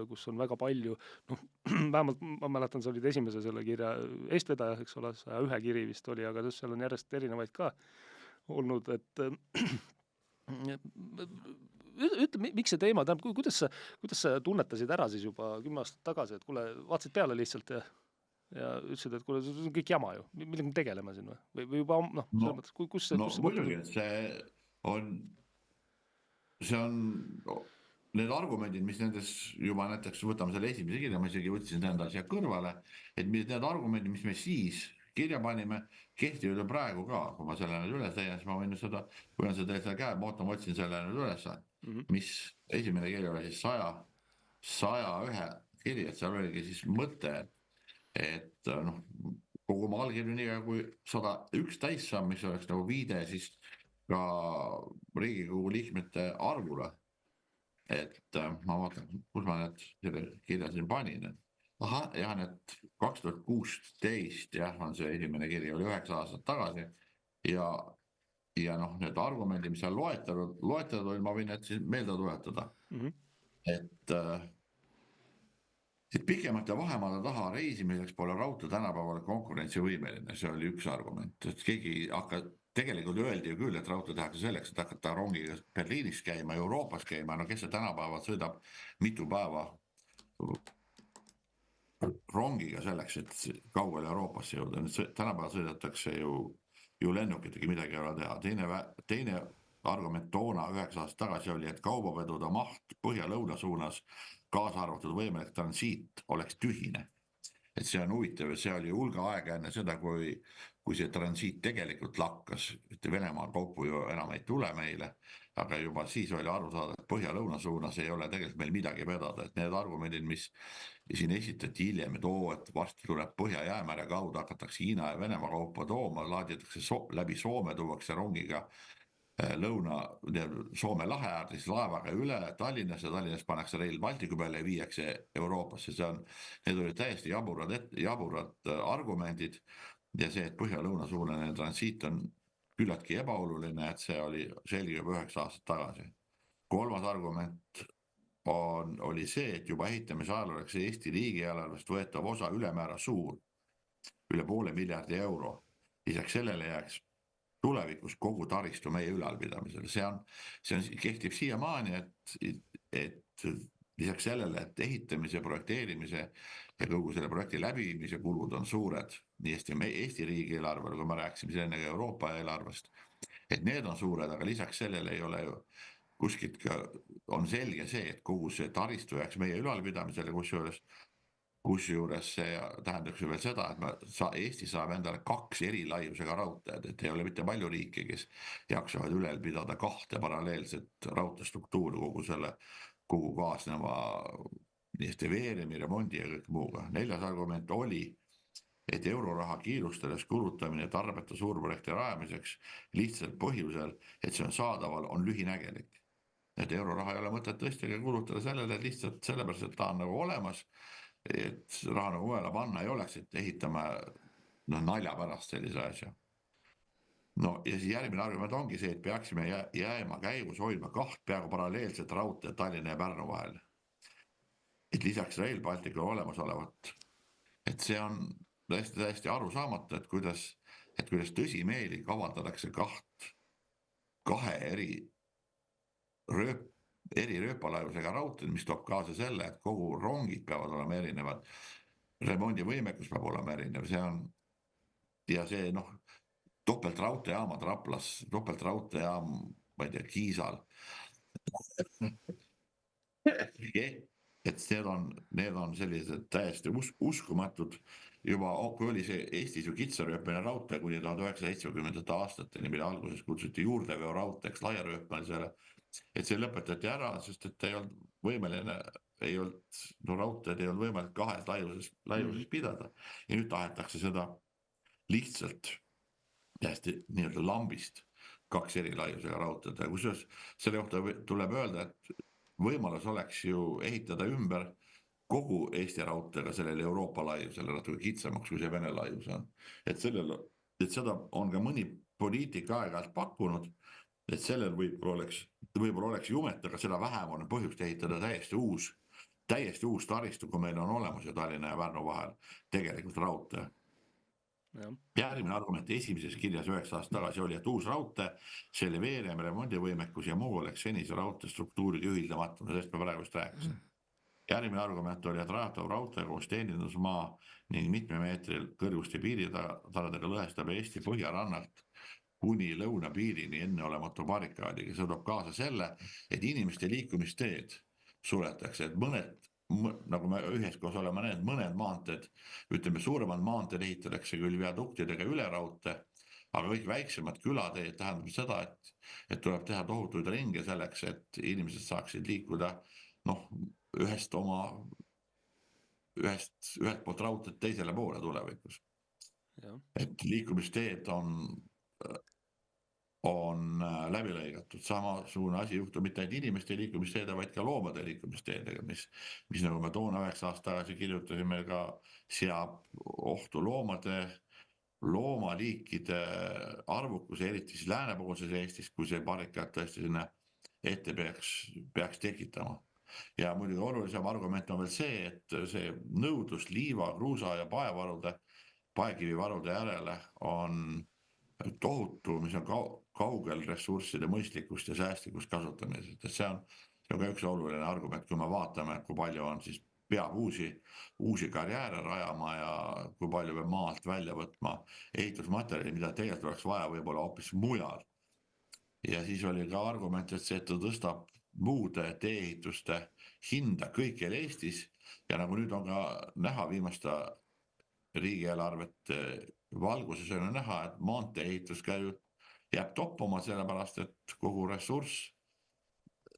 kus on väga palju, noh, vähemalt ma mäletan, sa olid esimese selle kirja eestvedaja, eks ole, 101 kiri vist oli, aga seal on järjest erinevaid ka olnud, et ütle, miks see teema, tähendab, kuidas sa tunnetasid ära siis juba 10 aastat tagasi, et kuule, vaatasid peale lihtsalt ja ütlesid, et kuule, see on kõik jama ju, millega me tegeleme siin või juba, noh, selles mõttes, kus see muidugi, et see on need argumendid, mis nendes juba näiteks võtame selle esimese kirja, ma isegi võtsin endale siia kõrvale, et need argumendid, mis me siis kirja panime, kehtivad ju praegu ka, kui ma selle nüüd üles leian, siis ma võin seda, kui on seda teisel käe, ma otsin selle nüüd üles, mis esimene kiri oli siis 101 kiri, et seal oligi siis mõte, et noh, kogu oma allkirju nii kui 101 täis saab, mis oleks nagu viide siis ka Riigikogu liikmete arvule. Et ma vaatan, kus ma need selle kirja siin panin. Jah, need 2016 on see esimene kiri, oli 9 aastat tagasi ja noh, need argumendid, mis seal loetletud oli, ma võin need siis meelde tuletada. Et pikemate vahemaade taha reisimiseks pole raudtee tänapäeval konkurentsivõimeline, see oli üks argument, et keegi tegelikult öeldi ju küll, et raudtee tehakse selleks, et hakata rongiga Berliinis käima, Euroopas käima, no kes see tänapäeval sõidab mitu päeva rongiga selleks, et kaugele Euroopasse jõuda, tänapäeval sõidetakse ju lennukitega, midagi ei ole teha. Teine argument toona 9 aastat tagasi oli, et kaubavedude maht põhja-lõuna suunas, kaasa arvatud võimalik transiit, oleks tühine. Et see on huvitav, see oli hulga aega enne seda, kui see transiit tegelikult lakkas, et Venemaa kaupu ju enam ei tule meile, aga juba siis oli aru saada, et põhja-lõuna suunas ei ole tegelikult meil midagi vedada, et need argumendid, mis siin esitati hiljem, et varsti tuleb Põhja-Jäämere kaudu, hakatakse Hiina ja Venemaa kaupa tooma, laaditakse läbi Soome, tuuakse rongiga Soome lahe äärde, siis laevaga üle Tallinnasse, Tallinnas pannakse Rail Balticu peale ja viiakse Euroopasse, need olid täiesti jaburad argumendid ja see, et põhja-lõunasuunaline transiit on küllaltki ebaoluline, et see oli selge juba 9 aastat tagasi. Kolmas argument oli see, et juba ehitamise ajal oleks Eesti riigieelarvest võetav osa ülemäära suur, üle €500 miljardi. Lisaks sellele jääks tulevikus kogu taristu meie ülalpidamisele. See kehtib siiamaani, et lisaks sellele, et ehitamise, projekteerimise ja kogu selle projekti läbiviimise kulud on suured, nii Eesti riigieelarvel, kui me rääkisime enne ka Euroopa eelarvest, et need on suured, aga lisaks sellele ei ole ju kuskilt ka, on selge see, et kogu see taristu jääks meie ülalpidamisele, kusjuures see tähendaks ju veel seda, et Eesti saab endale 2 erilaiusega raudteed, et ei ole mitte palju riike, kes jaksavad ülel pidada 2 paralleelset raudteestruktuuri kogu kaasneva veeremi, remondi ja kõik muuga. 4. argument oli, et euroraha kiirustades kulutamine tarbeta suurprojekti rajamiseks lihtsalt põhjusel, et see on saadaval, on lühinägelik. Et euroraha ei ole mõtet tõesti kulutada sellele, et lihtsalt sellepärast, et ta on nagu olemas, et raha nagu mujale panna ei oleks, et ehitame nalja pärast sellise asja. No ja siis järgmine argument ongi see, et peaksime jääma käigus hoidma 2 peaaegu paralleelset raudteed Tallinna ja Pärnu vahel. Et lisaks Rail Balticu olemasolevat. Et see on täiesti arusaamatu, et kuidas tõsimeeli kavandatakse 2 eri rööpalaiusega raudteed, mis toob kaasa selle, et kogu rongid peavad olema erinevad, remondivõimekus peab olema erinev, see topeltraudteejaamad Raplas, topeltraudteejaam, ma ei tea, Kiisal, et need on sellised täiesti uskumatud, juba kui oli see Eestis ju kitsarööpmeline raudtee kuni 1970. aastateni, mille alguses kutsuti juurdeveo raudteeks laiarööpmelisele, et see lõpetati ära, sest et ei olnud võimeline, raudteed ei olnud võimalik 2 laiuses pidada. Ja nüüd tahetakse seda lihtsalt täiesti nii-öelda lambist 2 eri laiusega raudteed. Kusjuures selle kohta tuleb öelda, et võimalus oleks ju ehitada ümber kogu Eesti raudteega sellele Euroopa laiusele natuke kitsamaks, kui see Vene laius on. Et sellel et seda on ka mõni poliitik aeg-ajalt pakkunud, et sellel võib-olla oleks jumet, aga seda vähem on põhjust ehitada täiesti uus taristu, kui meil on olemas ja Tallinna ja Pärnu vahel tegelikult raudtee. Järgmine argument esimeses kirjas 9 aastat tagasi oli, et uus raudtee, selle veerem, remondivõimekus ja muu oleks senise raudteestruktuuride ühildamatum, sellest me praegu just rääkisime. Järgmine argument oli, et rajatav raudtee koos teenindusmaa ning mitme meetril kõrguste piiritaradega lõhestab Eesti põhjarannalt kuni lõunapiirini enneolematu barrikaadiga. See toob kaasa selle, et inimeste liikumisteed suletakse, et nagu me üheskoos oleme näinud, mõned maanteed, ütleme suuremad maanteed ehitatakse küll viaduktidega üle raudtee, aga kõik väiksemad külateed tähendab seda, et tuleb teha tohutuid ringe selleks, et inimesed saaksid liikuda ühest poolt raudteed teisele poole tulevikus. Et liikumisteed on läbi lõigatud. Samasugune asi juhtub mitte ainult inimeste liikumisteede, vaid ka loomade liikumisteedega, mis nagu me toona 9 aastat tagasi kirjutasime, ka seab ohtu loomaliikide arvukuse, eriti siis läänepoolses Eestis, kui see barrikaad tõesti sinna ette peaks tekitama. Ja muidugi olulisem argument on veel see, et see nõudlus liiva, kruusa ja paekivivarude järele on tohutu, mis on kaugel ressursside mõistlikust ja säästlikust kasutamisest. See on ka üks oluline argument, kui me vaatame, kui palju on siis peab uusi karjääre rajama ja kui palju peab maalt välja võtma ehitusmaterjali, mida tegelikult oleks vaja võib-olla hoopis mujal. Ja siis oli ka argument, et see, et ta tõstab muude tee-ehituste hinda kõikjal Eestis ja nagu nüüd on ka näha viimaste riigieelarvete valguses on näha, et maantee-ehitus jääb toppama sellepärast, et kogu ressurss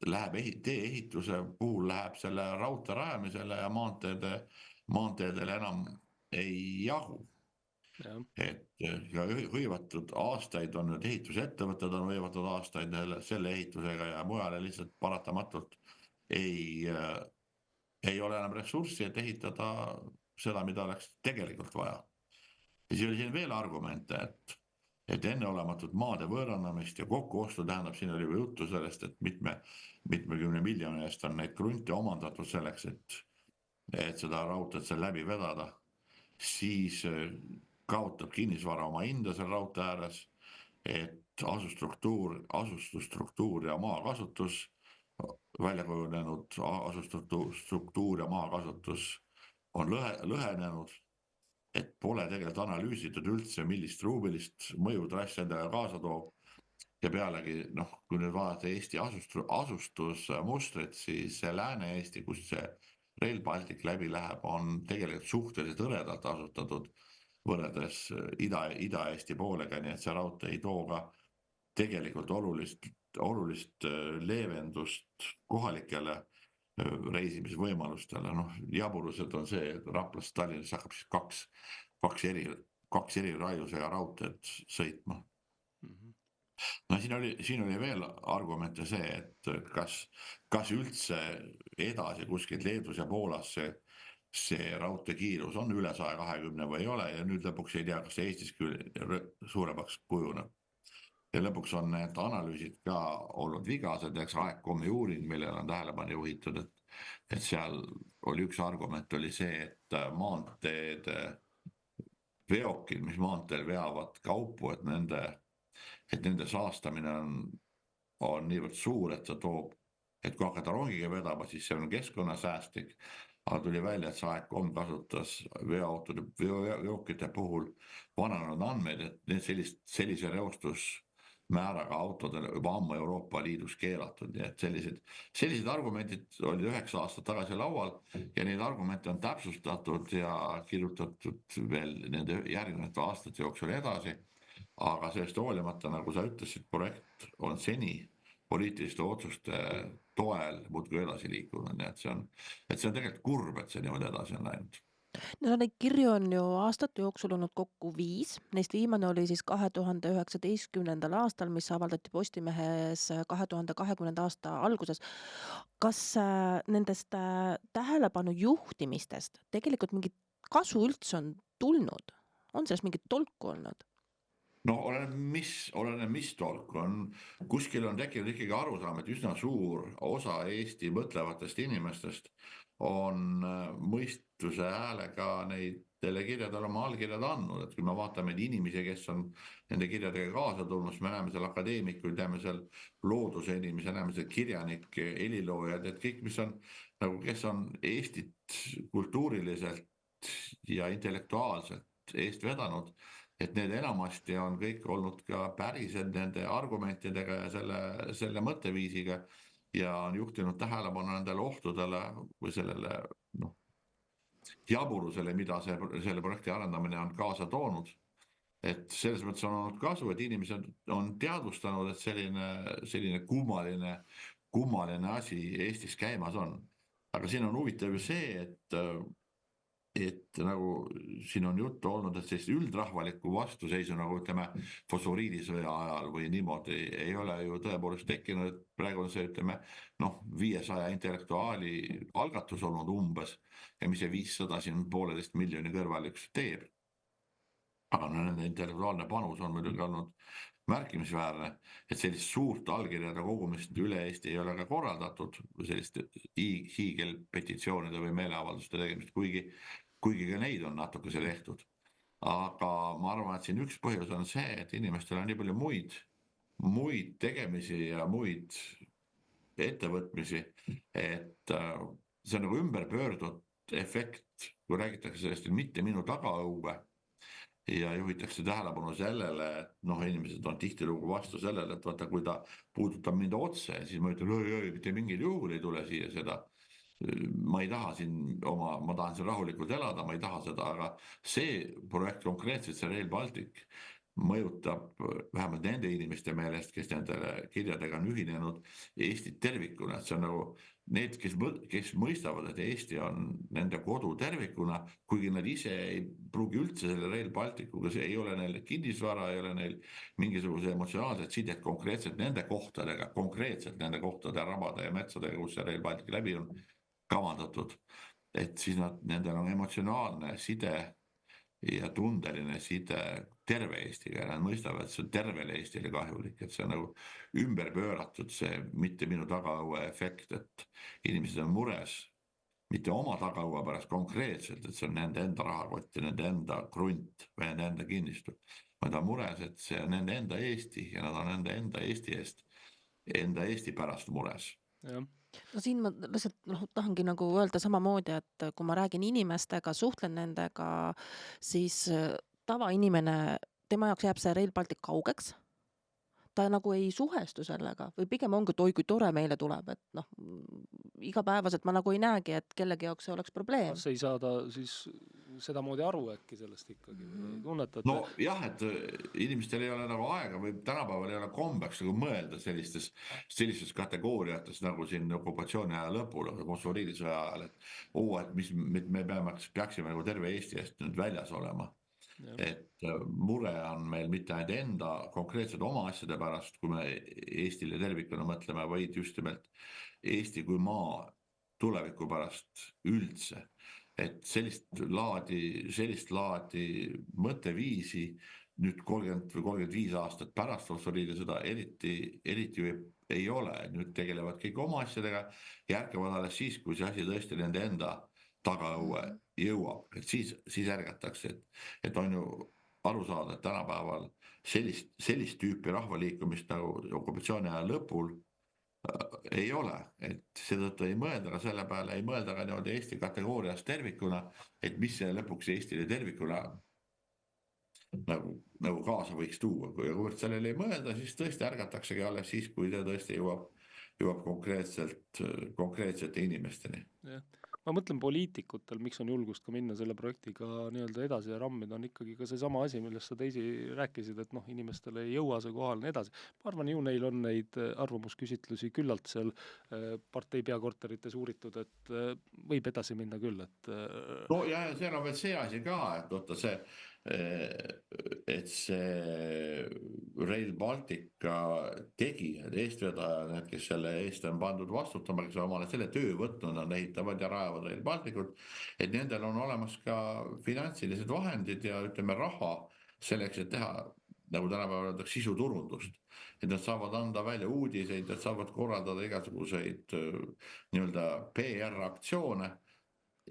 läheb tee-ehituse puhul läheb selle raudtee rajamisele ja maanteedele enam ei jagu. Et ja hõivatud aastaid on nüüd ehitusettevõtted on hõivatud aastaid selle ehitusega ja mujale lihtsalt paratamatult ei ole enam ressurssi, et ehitada seda, mida oleks tegelikult vaja. Ja siis oli siin veel argumente, et enneolematut maade võõrandamist ja kokkuostu tähendab, siin oli juttu sellest, et mitmekümne miljoni eest on neid krunte omandatud selleks, et seda raudteed seal läbi vedada, siis kaotab kinnisvara oma hinda seal raudtee ääres, et asustusstruktuur ja maakasutus, väljakujunenud asustusstruktuur ja maakasutus on lõhenenud, et pole tegelikult analüüsitud üldse, millist ruumilist mõju trass endaga kaasa toob. Ja pealegi, kui nüüd vaadata Eesti asustusmustrit, siis see Lääne-Eesti, kus see Rail Baltic läbi läheb, on tegelikult suhteliselt hõredalt asutatud võrreldes Ida-Eesti poolega, nii et see raudtee ei too ka tegelikult olulist leevendust kohalikele reisimisvõimalustele. Jaburused on see, et Raplast Tallinnas hakkab siis kaks eri raiusega raudteed sõitma. Siin oli veel argumente see, et kas üldse edasi kuskilt Leedus ja Poolas see raudteekiirus on üle 120 või ei ole ja nüüd lõpuks ei tea, kas Eestis küll suuremaks kujuneb. Ja lõpuks on need analüüsid ka olnud vigased, AECOM-i uuring, millele on tähelepanu juhitud, et seal oli üks argument oli see, et maanteede veokid, mis maanteel veavad kaupu, et nende saastamine on niivõrd suur, et see toob, et kui hakata rongiga vedama, siis see on keskkonnasäästlik, aga tuli välja, et see AECOM kasutas veokite puhul vananenud andmeid, et sellise reostusmääraga autodel juba ammu Euroopa Liidus keelatud, nii et sellised argumentid olid 9 aastat tagasi laual ja neid argumente on täpsustatud ja kirjutatud veel nende järgnevate aastate jooksul edasi, aga sellest hoolimata, nagu sa ütlesid, projekt on seni poliitiliste otsuste toel muudkui edasi liikunud, nii et see on tegelikult kurb, et see niimoodi edasi on läinud. Neid kirju on ju aastate jooksul olnud kokku 5, neist viimane oli siis 2019. aastal, mis avaldati Postimehes 2020. aasta alguses. Kas nendest tähelepanu juhtimistest tegelikult mingit kasu üldse on tulnud? On sellest mingit tolku olnud? no oleneb mis tolk on, kuskil on tekkinud ikkagi arusaam, et üsna suur osa Eesti mõtlevatest inimestest on mõistuse häälega neile kirjadele oma allkirjad andnud, et kui me vaatame neid inimesi, kes on nende kirjadega kaasa tulnud, siis me näeme seal akadeemikuid, näeme seal looduse inimesi, näeme seal kirjanikke, heliloojad, et kõik, mis on nagu, kes on Eestit kultuuriliselt ja intellektuaalselt eest vedanud, et need enamasti on kõik olnud ka pärised nende argumentidega ja selle mõtteviisiga ja on juhtinud tähelepanu nendele ohtudele või sellele jaburusele, mida selle projekti arendamine on kaasa toonud. Et selles mõttes on olnud kasu, et inimesed on teadvustanud, et selline kummaline asi Eestis käimas on. Aga siin on huvitav ju see, et nagu siin on juttu olnud, et sellist üldrahvalikku vastuseisu, nagu ütleme fosforiidisõja ajal või niimoodi ei ole ju tõepoolest tekkinud, et praegu on see, ütleme, 500 intellektuaali algatus olnud umbes ja mis see 500 siin 1,5 miljoni kõrval üks teeb. Aga nende intellektuaalne panus on muidugi olnud märkimisväärne, et sellist suurt allkirjade kogumist üle Eesti ei ole ka korraldatud, sellist hiigelpetitsioonide või meeleavalduste tegemist, kuigi ka neid on natukese tehtud. Aga ma arvan, et siin üks põhjus on see, et inimestel on nii palju muid tegemisi ja muid ettevõtmisi, et see on nagu ümberpöördud efekt, kui räägitakse sellest, et mitte minu tagaõue ja juhitakse tähelepanu sellele, et inimesed on tihtilugu vastu sellele, et vaata, kui ta puudutab mind otse, siis ma ütlen, mitte mingil juhul ei tule siia seda. Ma ei taha ma tahan siin rahulikult elada, ma ei taha seda, aga see projekt konkreetselt, see Rail Baltic mõjutab vähemalt nende inimeste meelest, kes nendele kirjadega on ühinenud Eestit tervikuna, et see on nagu need, kes mõistavad, et Eesti on nende kodu tervikuna, kuigi nad ise ei pruugi üldse selle Rail Balticuga, see ei ole neil kinnisvara, ei ole neil mingisuguse emotsionaalset sidet konkreetselt nende kohtade, rabade ja metsadega, kus see Rail Baltic läbi on kavandatud, et siis nendel on emotsionaalne side ja tundeline side terve Eestiga ja nad mõistavad, et see on tervele Eestile kahjulik, et see on nagu ümber pööratud see mitte minu tagaõue efekt, et inimesed on mures mitte oma tagaõue pärast konkreetselt, et see on nende enda rahakott ja nende enda krunt või nende enda kinnistu. Nad on mures, et see on nende enda Eesti ja nad on nende enda Eesti eest, enda Eesti pärast mures. Jah. No siin ma lihtsalt tahangi nagu öelda samamoodi, et kui ma räägin inimestega, suhtlen nendega, siis tavainimene, tema jaoks jääb see Rail Baltic kaugeks. Ta nagu ei suhestu sellega või pigem ongi, et oi, kui tore meile tuleb, et igapäevaselt ma nagu ei näegi, et kellegi jaoks see oleks probleem. Kas ei saada siis sedamoodi aru äkki sellest ikkagi või tunnetate? No jah, et inimestel ei ole nagu aega või tänapäeval ei ole kombeks nagu mõelda sellistes kategooriates nagu siin okupatsiooni aja lõpul, fosforiidisõja ajal, et mis me peaksime nagu terve Eesti eest nüüd väljas olema. Ja. Et mure on meil mitte ainult enda konkreetselt oma asjade pärast, kui me Eestile tervikuna mõtleme, vaid just nimelt Eesti kui maa tuleviku pärast üldse. Et sellist laadi mõtteviisi nüüd 30 või 35 aastat pärast fosforiidisõda eriti ei ole. Nüüd tegelevad kõik oma asjadega ja ärkavad alles siis, kui see asi tõesti nende enda tagaõue jõuab, et siis ärgatakse, et on ju aru saada, et tänapäeval sellist tüüpi rahvaliikumist nagu okupatsiooni aja lõpul ei ole, et seetõttu ei mõelda ka selle peale, ei mõelda ka niimoodi Eesti kategoorias tervikuna, et mis see lõpuks Eestile tervikuna nagu kaasa võiks tuua. Kui sellele ei mõelda, siis tõesti ärgataksegi alles siis, kui ta tõesti jõuab konkreetsete inimesteni. Jah. Ma mõtlen poliitikutel, miks on julgust ka minna selle projektiga nii-öelda edasi ja rammida, on ikkagi ka see sama asi, millest sa teisi rääkisid, et inimestele ei jõua see kohal nii edasi. Ma arvan, ju neil on neid arvamusküsitlusi küllalt seal partei peakorterites uuritud, et võib edasi minna küll. No ja seal on veel see asi ka, et see Rail Baltica tegijad, eestvedajad, need, kes selle eest on pandud vastutama, kes on omale selle töö võtnud, on ehitavad ja rajavad Rail Balticut, et nendel on olemas ka finantsilised vahendid ja ütleme raha selleks, et teha nagu tänapäeval öeldakse, sisuturundust. Et nad saavad anda välja uudiseid, nad saavad korraldada igasuguseid nii-öelda PR-aktsioone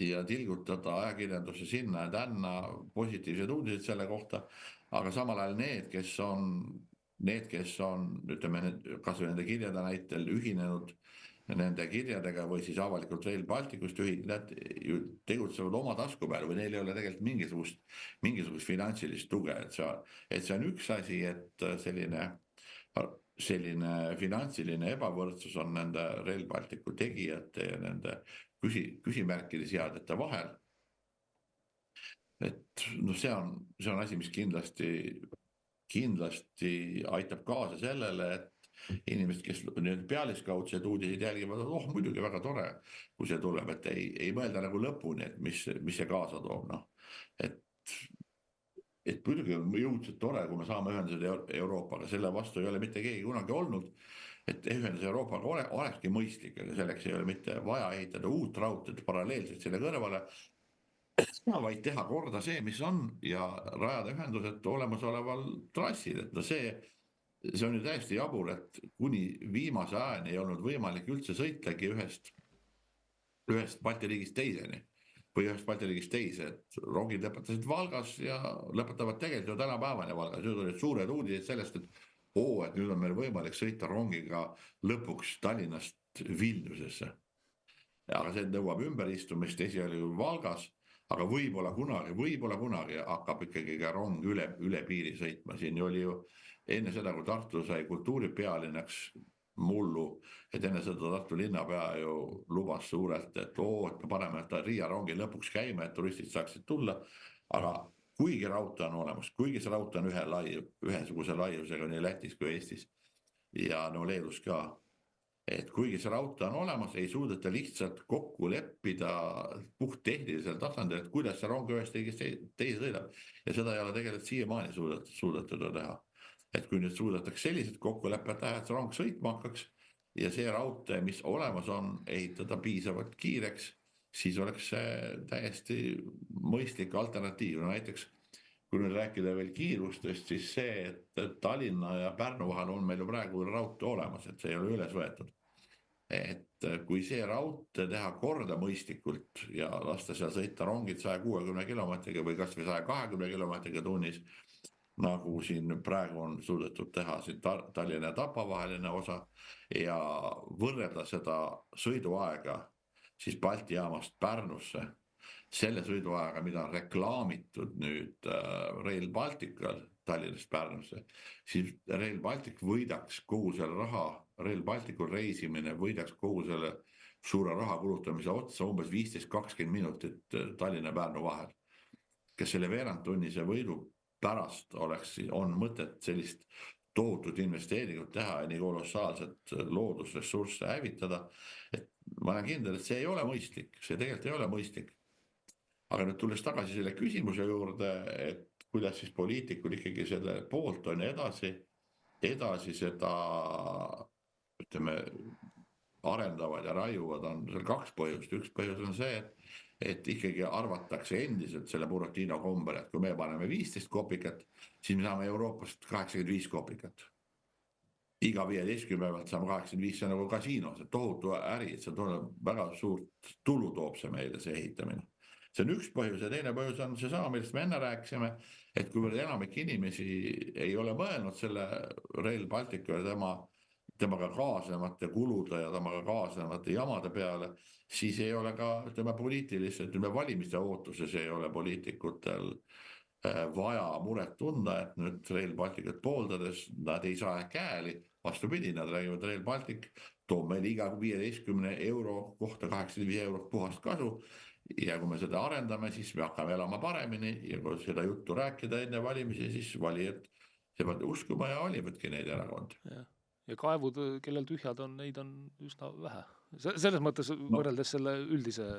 ja tilgutada ajakirjanduse sinna ja tänna positiivseid uudiseid selle kohta, aga samal ajal need, kes on, ütleme, kas või nende kirjade näitel ühinenud nende kirjadega või siis avalikult Rail Balticust nad ju tegutsevad oma tasku peal või neil ei ole tegelikult mingisugust finantsilist tuge, et see on üks asi, et selline finantsiline ebavõrdsus on nende Rail Balticu tegijate ja nende küsimärkide seadjate vahel. Et no see on asi, mis kindlasti aitab kaasa sellele, et inimesed, kes pealiskaudseid uudiseid jälgivad, muidugi väga tore, kui see tuleb, et ei mõelda nagu lõpuni, et mis see kaasa toob. No. Et muidugi on jõudselt tore, kui me saame ühendused Euroopaga, selle vastu ei ole mitte keegi kunagi olnud, et ühendus Euroopaga olekski mõistlik, aga selleks ei ole mitte vaja ehitada uut raudteed paralleelselt selle kõrvale, vaid teha korda see, mis on ja rajada ühendused olemasoleval trassil, et no see on ju täiesti jabur, et kuni viimase ajani ei olnud võimalik üldse sõitlagi ühest Balti riigist teiseni või ühest Balti riigist teise, et rongid lõpetasid Valgas ja lõpetavad tegelikult ju tänapäevani Valgas. Nüüd olid suured uudised sellest, et nüüd on meil võimalik sõita rongiga lõpuks Tallinnast Vilniusesse. Aga see nõuab ümberistumist, esialgu ju Valgas, aga võib-olla kunagi hakkab ikkagi ka rong üle piiri sõitma. Siin oli ju enne seda, kui Tartu sai kultuuripealinnaks mullu, et enne seda Tartu linnapea ju lubas suurelt, et me paneme Riia rongi lõpuks käima, et turistid saaksid tulla, aga kuigi raudtee on olemas, kuigi see raudtee on ühesuguse laiusega nii Lätis kui Eestis ja no Leedus ka, et kuigi see raudtee on olemas, ei suudeta lihtsalt kokku leppida puhttehnilisel tasandil, et kuidas see rong ühest teise sõidab ja seda ei ole tegelikult siiamaani suudetud teha. Et kui nüüd suudetakse sellised kokkulepped teha, et see rong sõitma hakkaks ja see raudtee, mis olemas on, ehitada piisavalt kiireks, siis oleks see täiesti mõistlik alternatiiv. No näiteks, kui nüüd rääkida veel kiirustest, siis see, et Tallinna ja Pärnu vahel on meil ju praegu raudtee olemas, et see ei ole üles võetud. Et kui see raudtee teha korda mõistlikult ja lasta seal sõita rongid 160 kilomeetriga või kas või 120 kilomeetriga tunnis, nagu siin praegu on suudetud teha siin Tallinna ja Tapa vaheline osa ja võrrelda seda sõiduaega siis Balti jaamast Pärnusse, selle sõiduaega, mida on reklaamitud nüüd Rail Baltical Tallinnast Pärnusse, siis Rail Baltic võidaks kogu selle raha, Rail Balticul reisimine võidaks kogu selle suure raha kulutamise otsa umbes 15-20 minutit Tallinna ja Pärnu vahel. Kes selle veerandtunnise võidu pärast on mõtet sellist tohutut investeeringut teha ja nii kolossaalset loodusressursse hävitada, et ma olen kindel, et see ei ole mõistlik, see tegelikult ei ole mõistlik. Aga nüüd tulles tagasi selle küsimuse juurde, et kuidas siis poliitikul ikkagi selle poolt on edasi seda, ütleme, arendavad ja raiuvad, on seal kaks põhjust. Üks põhjus on see, et ikkagi arvatakse endiselt selle Buratino kombel, et kui me paneme 15 kopikat, siis me saame Euroopast 85 kopikat. Iga 15 päevalt saame 85, see on nagu kasiino, see tohutu äri, et see väga suurt tulu toob see meile, see ehitamine. See on üks põhjus ja teine põhjus on see sama, millest me enne rääkisime, et kui enamik inimesi ei ole mõelnud selle Rail Balticu ja temaga kaasnevate kulude ja temaga kaasnevate jamade peale, siis ei ole ka poliitiliselt, valimiste ootuses ei ole poliitikutel vaja muret tunda, et nüüd Rail Balticut pooldades nad ei saa kääli, vastupidi, nad räägivad, Rail Baltic toob meil iga 15 euro kohta 85 eurot puhast kasu ja kui me seda arendame, siis me hakkame elama paremini ja kui seda juttu rääkida enne valimisi, siis valijad peavad uskuma ja valivadki neid erakondi. Ja kaevud, kellel tühjad on, neid on üsna vähe. Selles mõttes võrreldes selle üldise...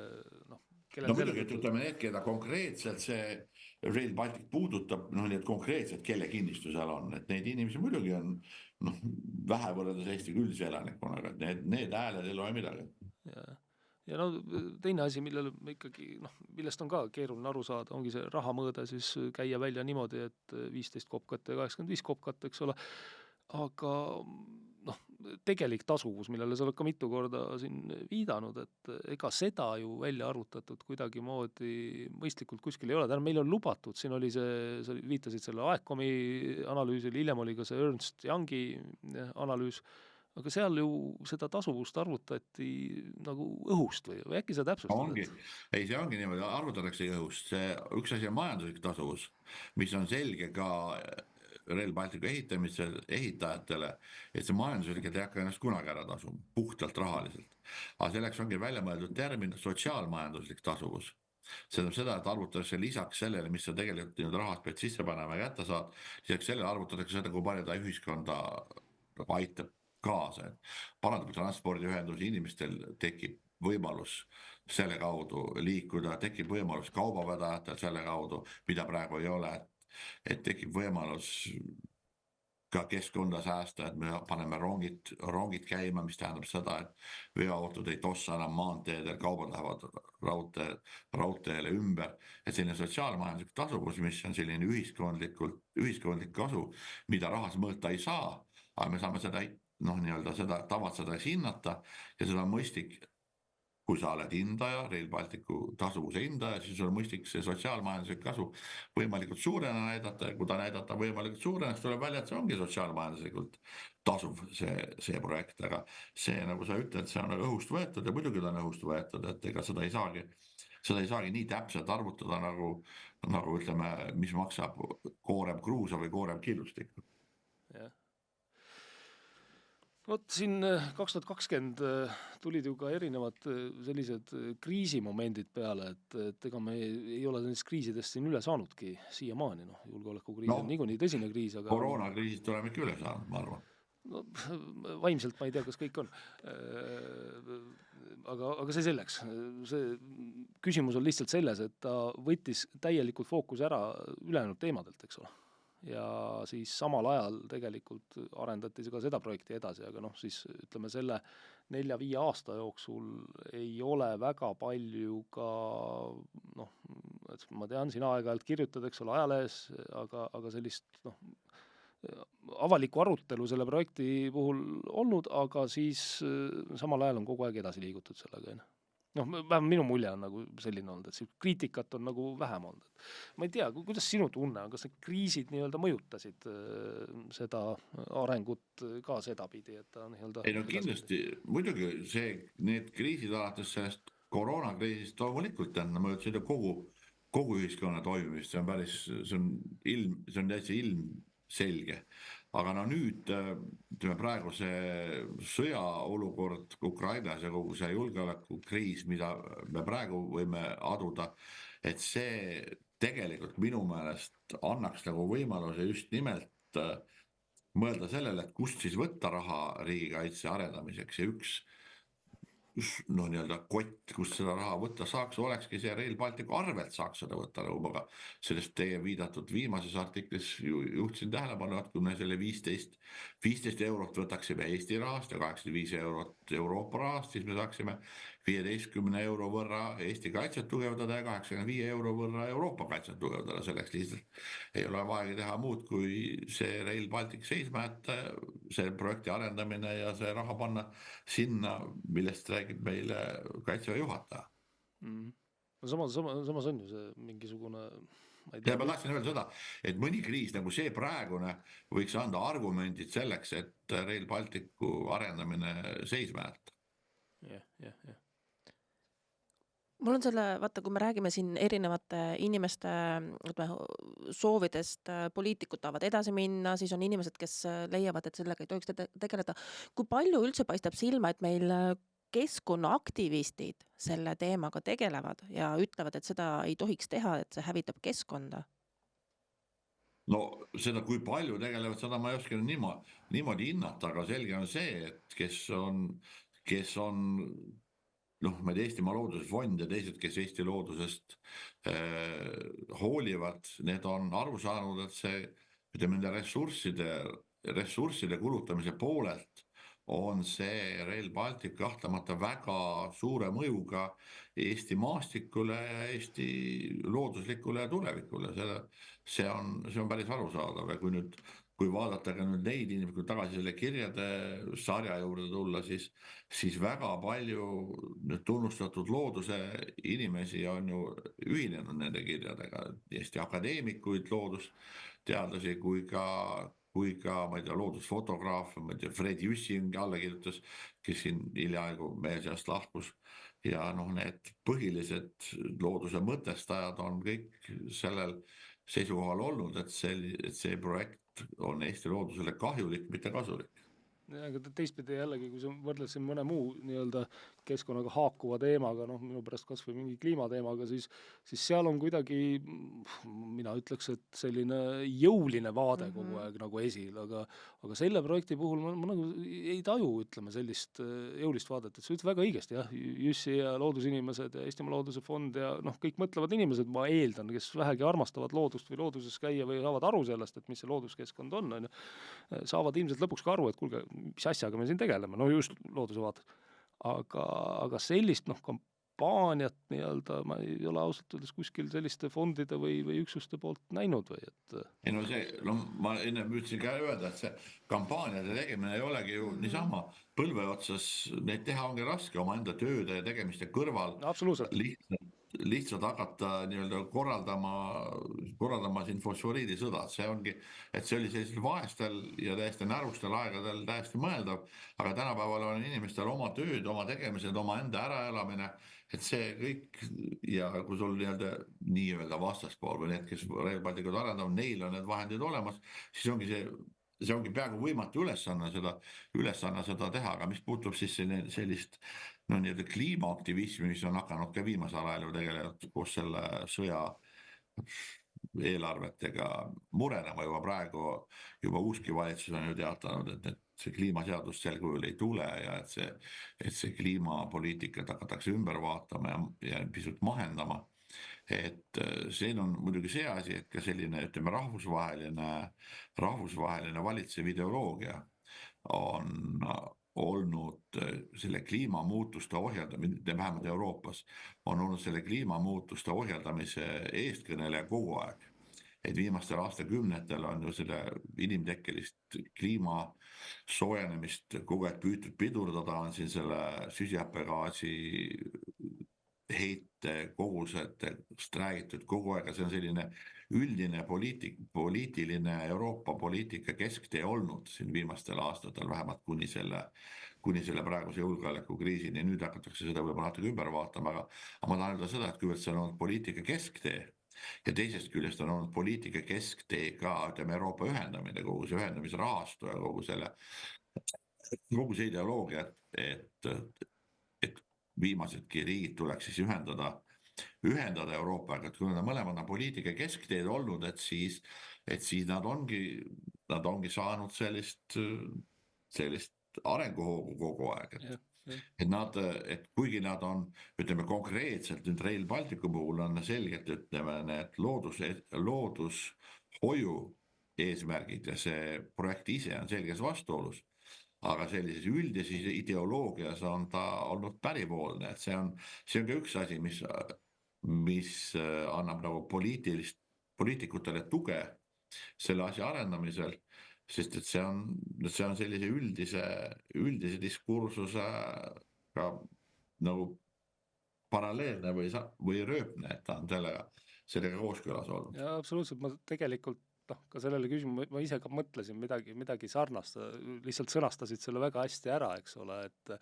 muidugi, et ütleme need, keda konkreetselt see Rail Baltic puudutab, need konkreetselt, kelle kinnistu seal on, et neid inimesi muidugi on vähe võrreldes Eesti üldise elanikkonnaga, et need hääled ei loe midagi. Ja no teine asi, millele me ikkagi, millest on ka keeruline aru saada, ongi see raha mõõde siis käia välja niimoodi, et 15 kopkat ja 85 kopkat, eks ole, aga tegelik tasuvus, millele sa oled ka mitu korda siin viidanud, et ega seda ju välja arvutatud kuidagimoodi mõistlikult kuskil ei ole. Täna meil on lubatud, siin oli see, sa viitasid selle AECOM-i analüüsil, hiljem oli ka see Ernst Youngi analüüs, aga seal ju seda tasuvust arvutati nagu õhust või äkki sa täpsustad? Ongi. Ei, see ongi niimoodi, arvutatakse õhust. Üks asi on majanduslik tasuvus, mis on selge ka Rail Balticu ehitamisel ehitajatele, et see majanduslikult ei hakka ennast kunagi ära tasuma, puhtalt rahaliselt. Aga selleks ongi välja mõeldud termin sotsiaalmajanduslik tasuvus. See tähendab seda, et arvutatakse lisaks sellele, mis sa tegelikult rahast pead sisse panema ja kätte saad, lisaks sellele arvutatakse seda, kui palju ta ühiskonda aitab kaasa. Parandab transpordiühendusi, inimestel tekib võimalus selle kaudu liikuda, tekib võimalus kaubavedajatel selle kaudu, mida praegu ei ole, et tekib võimalus ka keskkonda säästa, et me paneme rongid käima, mis tähendab seda, et veoautod ei tossa enam maanteedel, kaubad lähevad raudteele ümber, et selline sotsiaalmajanduslik tasuvus, mis on selline ühiskondlik kasu, mida rahas mõõta ei saa, aga me saame seda seda tavatseda hinnata ja seda on mõistlik, kui sa oled hindaja, Rail Balticu tasuvuse hindaja, siis on mõistlik see sotsiaalmajanduslik kasu võimalikult suurena näidata ja kui ta näidata võimalikult suurena, siis tuleb välja, et see ongi sotsiaalmajanduslikult tasuv see projekt, aga see, nagu sa ütled, see on õhust võetud ja muidugi ta on õhust võetud, et ega seda ei saagi nii täpselt arvutada nagu ütleme, mis maksab koorem kruusa või koorem killustikku. Jah. Vot siin 2020 tulid ju ka erinevad sellised kriisimomendid peale, et ega me ei ole nendest kriisidest siin üle saanudki siiamaani, julgeolekukriis on niikuinii tõsine kriis, aga koroonakriisist oleme ikka üle saanud, ma arvan. Vaimselt ma ei tea, kas kõik on. Aga see selleks. See küsimus on lihtsalt selles, et ta võttis täielikult fookus ära ülejäänud teemadelt, eks ole. Ja siis samal ajal tegelikult arendati ka seda projekti edasi, aga siis ütleme selle 4-5 aasta jooksul ei ole väga palju ka, ma tean, sina aeg-ajalt kirjutad, eks ole, ajalehes, aga sellist avalikku arutelu selle projekti puhul olnud, aga siis samal ajal on kogu aeg edasi liigutud sellega. Vähem minu mulje on nagu selline olnud, et kriitikat on nagu vähem olnud. Ma ei tea, kuidas sinu tunne on, kas need kriisid mõjutasid seda arengut ka sedapidi, et ta Ei kindlasti, muidugi need kriisid alates sellest koroonakriisist loomulikult mõjutasid kogu ühiskonna toimimist, see on täitsa ilmselge. Aga nüüd praegu see sõjaolukord Ukrainas ja kogu see julgeolekukriis, mida me praegu võime aduda, et see tegelikult minu meelest annaks nagu võimaluse just nimelt mõelda sellele, et kust siis võtta raha riigikaitse arendamiseks ja üks kott, kust seda raha võtta saaks, olekski see Rail Balticu arvelt saaks seda võtta, aga sellest teie viidatud viimases artiklis juhtisin tähelepanu, et kui me selle 15 eurot võtaksime Eesti rahast ja 85 eurot Euroopa rahast, siis me saaksime 15 euro võrra Eesti kaitset tugevdada ja 85 euro võrra Euroopa kaitset tugevdada. Selleks lihtsalt ei ole vaja teha muud, kui see Rail Baltic seisma, et see projekti arendamine ja see raha panna sinna, millest räägib meile Kaitseväe juhataja. Samas on ju see mingisugune... Ma tahtsin öelda seda, et mõni kriis nagu see praegune võiks anda argumendid selleks, et Rail Balticu arendamine seisma jätta. Jah. Mul on vaata, kui me räägime siin erinevate inimeste soovidest, poliitikud tahavad edasi minna, siis on inimesed, kes leiavad, et sellega ei tohiks tegeleda. Kui palju üldse paistab silma, et meil keskkonnaaktivistid selle teemaga tegelevad ja ütlevad, et seda ei tohiks teha, et see hävitab keskkonda? No seda, kui palju tegelevad, seda ma ei oska niimoodi hinnata, aga selge on see, et kes on Eestimaa Loodusfond ja teised, kes Eesti loodusest hoolivad, need on aru saanud, et see nende ressursside kulutamise poolelt on see Rail Baltic kahtlemata väga suure mõjuga Eesti maastikule ja Eesti looduslikule tulevikule. See on päris arusaadav ja kui vaadata ka nüüd neid inimesi, kui tagasi selle kirjade sarja juurde tulla, siis väga palju nüüd tunnustatud looduse inimesi on ju ühinenud nende kirjadega, Eesti akadeemikuid, loodusteadlasi kui ka ma ei tea, loodusfotograaf, ma ei tea, Fred Jussing alla kirjutas, kes siin hiljaaegu meie seast lahkus ja need põhilised looduse mõtestajad on kõik sellel seisukohal olnud, et see projekt on Eesti loodusele kahjulik, mitte kasulik. Ja, aga teistpidi jällegi, kui sa võrdled siin mõne muu nii-öelda keskkonnaga haakuva teemaga, minu pärast kas või mingi kliimateemaga, siis seal on kuidagi, mina ütleks, et selline jõuline vaade kogu aeg nagu esil, aga selle projekti puhul ma nagu ei taju, ütleme, sellist jõulist vaadet, et sa ütled väga õigesti, jah, Jüssi ja loodusinimesed ja Eestimaa Looduse Fond ja kõik mõtlevad inimesed, ma eeldan, kes vähegi armastavad loodust või looduses käia või saavad aru sellest, et mis see looduskeskkond on, saavad ilmselt lõpuks ka aru, et kuulge, mis asjaga me siin tegeleme, just looduse vaates. Aga sellist kampaaniat nii-öelda ma ei ole ausalt öeldes kuskil selliste fondide või üksuste poolt näinud või et... Ma enne püüdsin ka öelda, et see kampaaniade tegemine ei olegi ju niisama põlve otsas, neid teha ongi raske oma enda tööde ja tegemiste kõrval. Absoluutselt. Lihtsalt hakata nii-öelda korraldama siin fosforiidisõda. See ongi, et see oli sellisel vaestel ja täiesti närustel aegadel täiesti mõeldav, aga tänapäeval on inimestel oma tööd, oma tegemised, oma enda äraelamine, et see kõik ja kui sul nii-öelda vastaspool või need, kes Rail Balticut arendavad, neil on need vahendid olemas, siis see ongi peaaegu võimatu ülesanne seda teha, aga mis puutub siis sellist nii-öelda kliimaaktivismi, mis on hakanud ka viimasel ajal ju tegelikult koos selle sõja eelarvetega murenema juba praegu, juba uuski valitsus on ju teatanud, et see kliimaseadus sel kujul ei tule ja et see kliimapoliitikat hakatakse ümber vaatama ja pisut mahendama. Et siin on muidugi see asi, et ka selline, ütleme, rahvusvaheline valitsev ideoloogia on olnud selle kliimamuutuste ohjeldamise, vähemalt Euroopas, on olnud selle kliimamuutuste ohjeldamise eestkõneleja kogu aeg. Et viimastel aastakümnetel on ju selle inimtekkelist kliima soojenemist kogu aeg püütud pidurdada, on siin selle süsihappegaasi heite kogusetest räägitud kogu aeg, see on selline üldine poliitiline Euroopa poliitika kesktee olnud siin viimastel aastatel, vähemalt kuni selle praeguse julgeolekukriisini. Nüüd hakatakse seda võib-olla natuke ümber vaatama, aga ma tahan öelda seda, et kuivõrd see on olnud poliitika kesktee ja teisest küljest on olnud poliitika kesktee ka, ütleme, Euroopa ühendamine, kogu see ühendamisrahastu ja kogu see ideoloogia, et viimasedki riigid tuleks siis ühendada Euroopaga, et kui nad mõlemad on poliitika keskteed olnud, et siis nad ongi saanud sellist arenguhoogu kogu aeg. Et kuigi nad on, ütleme, konkreetselt nüüd Rail Balticu puhul on selgelt, ütleme, need loodushoiu eesmärgid ja see projekt ise on selges vastuolus, aga sellises üldises ideoloogias on ta olnud päripoolne, et see on ka üks asi, mis annab nagu poliitikutele tuge selle asja arendamisel, sest et see on sellise üldise diskursuse ka nagu paralleelne või rööpne, et ta on sellega kooskõlas olnud. Ja absoluutselt, ma tegelikult ka sellele küsimusele, ma ise ka mõtlesin midagi sarnast, lihtsalt sõnastasid selle väga hästi ära, eks ole, et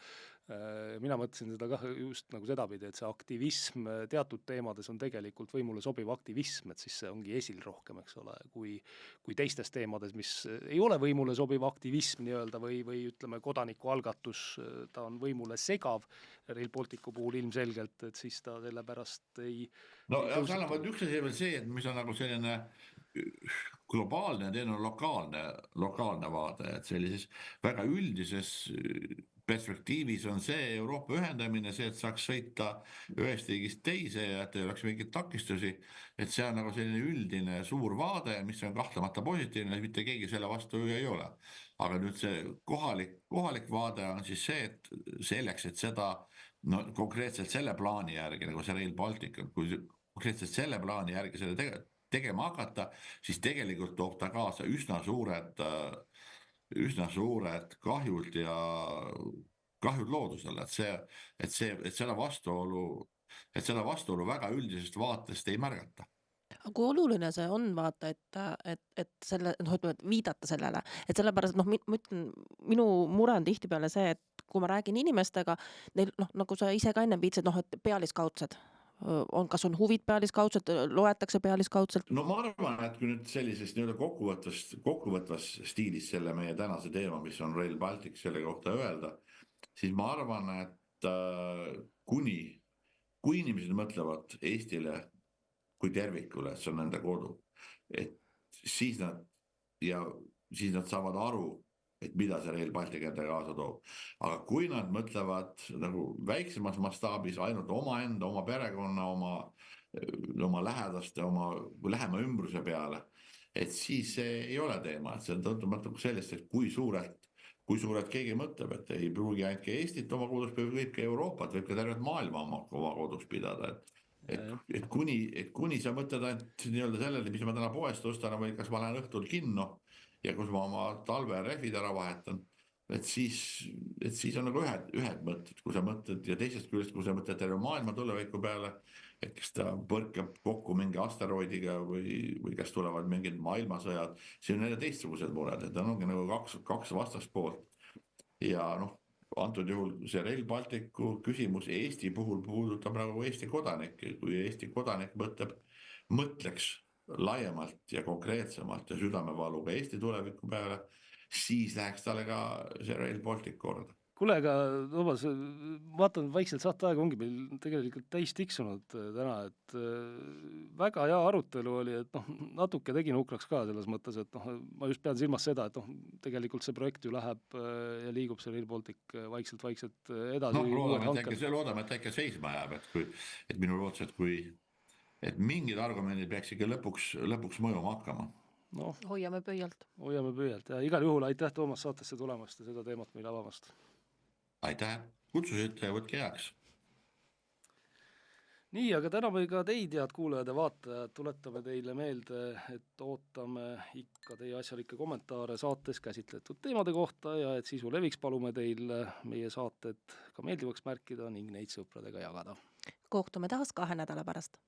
mina mõtlesin seda ka just nagu sedapidi, et see aktivism teatud teemades on tegelikult võimule sobiv aktivism, et siis see ongi esil rohkem, eks ole, kui teistes teemades, mis ei ole võimule sobiv aktivism nii-öelda või ütleme kodanikualgatus, ta on võimule segav Rail Balticu puhul ilmselgelt, et siis ta sellepärast ei... No ja seal on üks asi veel see, et mis on nagu selline globaalne ja teine on lokaalne vaade, et sellises väga üldises perspektiivis on see Euroopa ühendamine, see, et saaks sõita ühest riigist teise ja et ei oleks mingeid takistusi, et see on nagu selline üldine suur vaade, mis on kahtlemata positiivne, mitte keegi selle vastu ei ole. aga nüüd see kohalik vaade on siis see, et selleks, et seda konkreetselt selle plaani järgi, nagu see Rail Baltic on, kui konkreetselt selle plaani järgi selle tegema hakata, siis tegelikult toob ta kaasa üsna suured kahjud ja kahjud loodusele, et seda vastuolu väga üldisest vaatest ei märgata. Kui oluline see on, vaata, et selle, ütleme, et viidata sellele, et sellepärast, ma ütlen, minu mure on tihtipeale see, et kui ma räägin inimestega, neil, nagu sa ise ka enne viitsid, et pealiskaudsed, kas on huvid pealiskaudsed, loetakse pealiskaudselt? No ma arvan, et kui nüüd sellises nii-öelda kokkuvatvas stiilis selle meie tänase teema, mis on Rail Baltic, selle kohta öelda, siis ma arvan, et kui inimesed mõtlevad Eestile kui tervikule, et see on nende kodu, et siis nad saavad aru, et mida see Rail Baltic enda kaasa toob. Aga kui nad mõtlevad nagu väiksemas mastaabis ainult omaenda, oma perekonna, oma lähedaste, oma lähema ümbruse peale, et siis see ei ole teema, et see on tõttumatu sellest, et kui suurelt keegi mõtleb, et ei pruugi ainult Eestit oma kodus, võib ka Euroopat, võib ka tervet maailma oma kodus pidada, et kuni sa mõtled ainult nii-öelda sellele, mis ma täna poest ostan või kas ma lähen õhtul kinno ja kus ma oma talverehvid ära vahetan, et siis on nagu ühed mõtted, kui sa mõtled ja teisest küljest, kui sa mõtled terve maailma tuleviku peale, et kas ta põrkab kokku mingi asteroidiga või kas tulevad mingid maailmasõjad, see on jälle teistsugused mured, et ongi nagu kaks vastaspoolt ja antud juhul see Rail Balticu küsimus Eesti puhul puudutab nagu Eesti kodanikke, kui Eesti kodanik mõtleks laiemalt ja konkreetsemalt ja südamevaluga Eesti tuleviku peale, siis läheks talle ka see Rail Baltic korda. Kuule, aga Toomas, vaatan vaikselt saate aega ongi meil tegelikult täis tiksunud täna, et väga hea arutelu oli, et natuke tegin hukraks ka selles mõttes, et ma just pean silmas seda, et tegelikult see projekt ju läheb ja liigub see Rail Baltic vaikselt edasi. Loodame, et äkki seisma jääb, et minu lootus, et mingid argumendid peaks ikka lõpuks mõjuma hakkama. Hoiame pöialt ja igal juhul aitäh Toomas saatesse tulemast ja seda teemat meile avamast. Aitäh, kutsusite ja võtke heaks. Nii, aga täname ka teid, head kuulajad ja vaatajad, tuletame teile meelde, et ootame ikka teie asjalikke kommentaare saates käsitletud teemade kohta ja et sisu leviks palume teil meie saated ka meeldivaks märkida ning neid sõpradega jagada. Kohtume taas 2 nädala pärast.